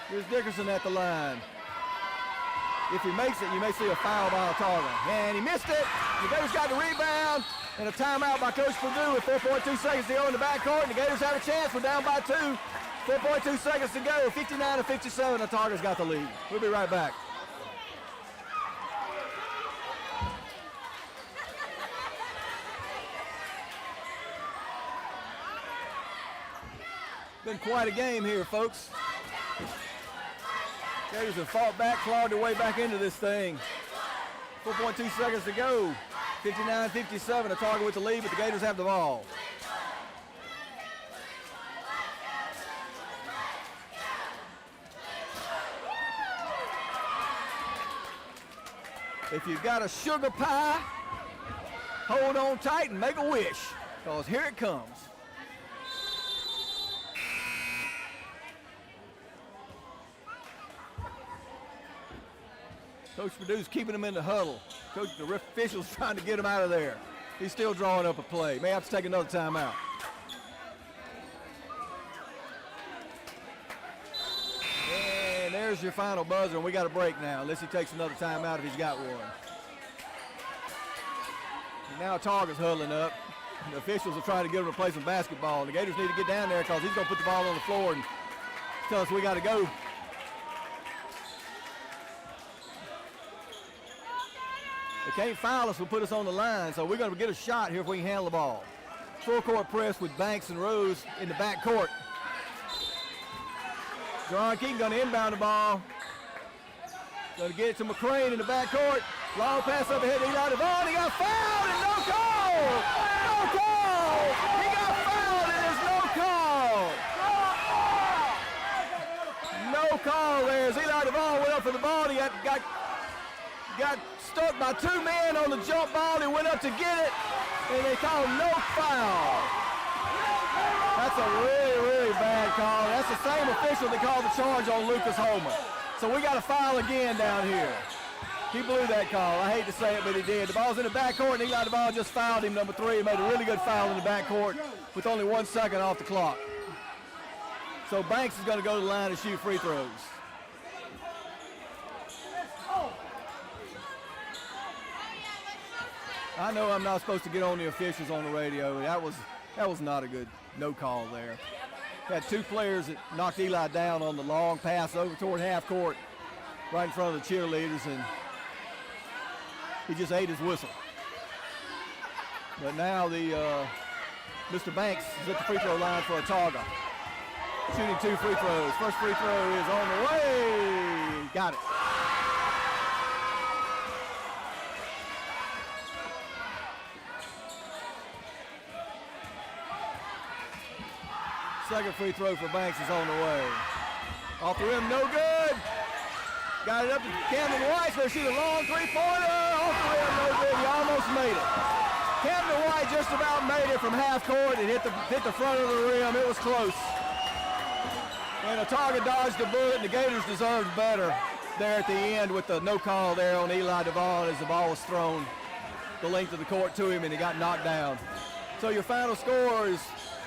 Here's Dickerson at the line. If he makes it, you may see a foul by Autauga. And he missed it. The Gators got the rebound. And a timeout by Coach Perdue with 4.2 seconds to go in the backcourt. And the Gators have a chance. We're down by 2. 4.2 seconds to go. 59-57. Autauga's got the lead. We'll be right back. Been quite a game here, folks. Gators have fought back, clawed their way back into this thing. 4.2 seconds to go. 59-57, Autauga with the lead, but the Gators have the ball. If you've got a sugar pie, hold on tight and make a wish, because here it comes. Coach Purdue's keeping him in the huddle. The official's trying to get him out of there. He's still drawing up a play. May have to take another timeout. And there's your final buzzer, and we got a break now, unless he takes another timeout if he's got one. And now Autauga's huddling up. The officials are trying to get him to play some basketball. And the Gators need to get down there because he's going to put the ball on the floor and tell us we got to go. They can't foul us, will put us on the line, so we're going to get a shot here if we can handle the ball. Full court press with Banks and Rose in the back court. Jerron Keaton going to inbound the ball. Going to get it to McCrane in the back court. Long pass up ahead to Eli Devon. He got fouled and no call! No call! He got fouled and there's no call! No call there as Eli Devon went up for the ball. He got stuck by 2 men on the jump ball. He went up to get it, and they called no foul. That's a really, really bad call. That's the same official that called the charge on Lucas Holman. So we got a foul again down here. He blew that call. I hate to say it, but he did. The ball's in the backcourt, and Eli Devon just fouled him, number 3. He made a really good foul in the backcourt with only 1 second off the clock. So Banks is going to go to the line and shoot free throws. I know I'm not supposed to get on the officials on the radio. That was not a good no call there. Had 2 players that knocked Eli down on the long pass over toward half court right in front of the cheerleaders, and he just ate his whistle. But now Mr. Banks is at the free throw line for Autauga. Shooting 2 free throws. First free throw is on the way. Got it. Second free throw for Banks is on the way. Off the rim, no good. Got it up to Camden White. So shoot a long three-pointer. Off the rim, no good. He almost made it. Camden White just about made it from half court and hit the front of the rim. It was close. And Autauga dodged the bullet, and the Gators deserved better there at the end with the no call there on Eli Devon as the ball was thrown the length of the court to him and he got knocked down. So your final score is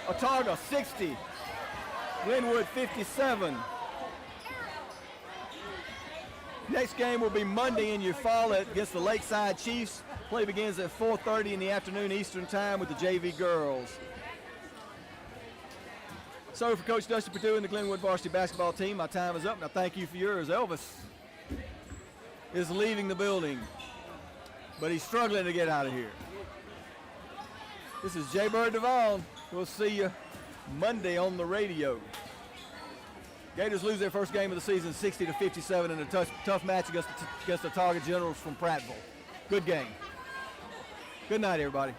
Autauga 60, Glenwood 57. Next game will be Monday in Eufaula against the Lakeside Chiefs. Play begins at 4:30 in the afternoon Eastern Time with the JV girls. So for Coach Dusty Perdue and the Glenwood varsity basketball team, my time is up, and I thank you for yours. Elvis is leaving the building, but he's struggling to get out of here. This is Jay Bird Devon. We'll see you Monday on the radio. Gators lose their first game of the season 60-57 in a tough match against the Autauga Generals from Prattville. Good game. Good night, everybody.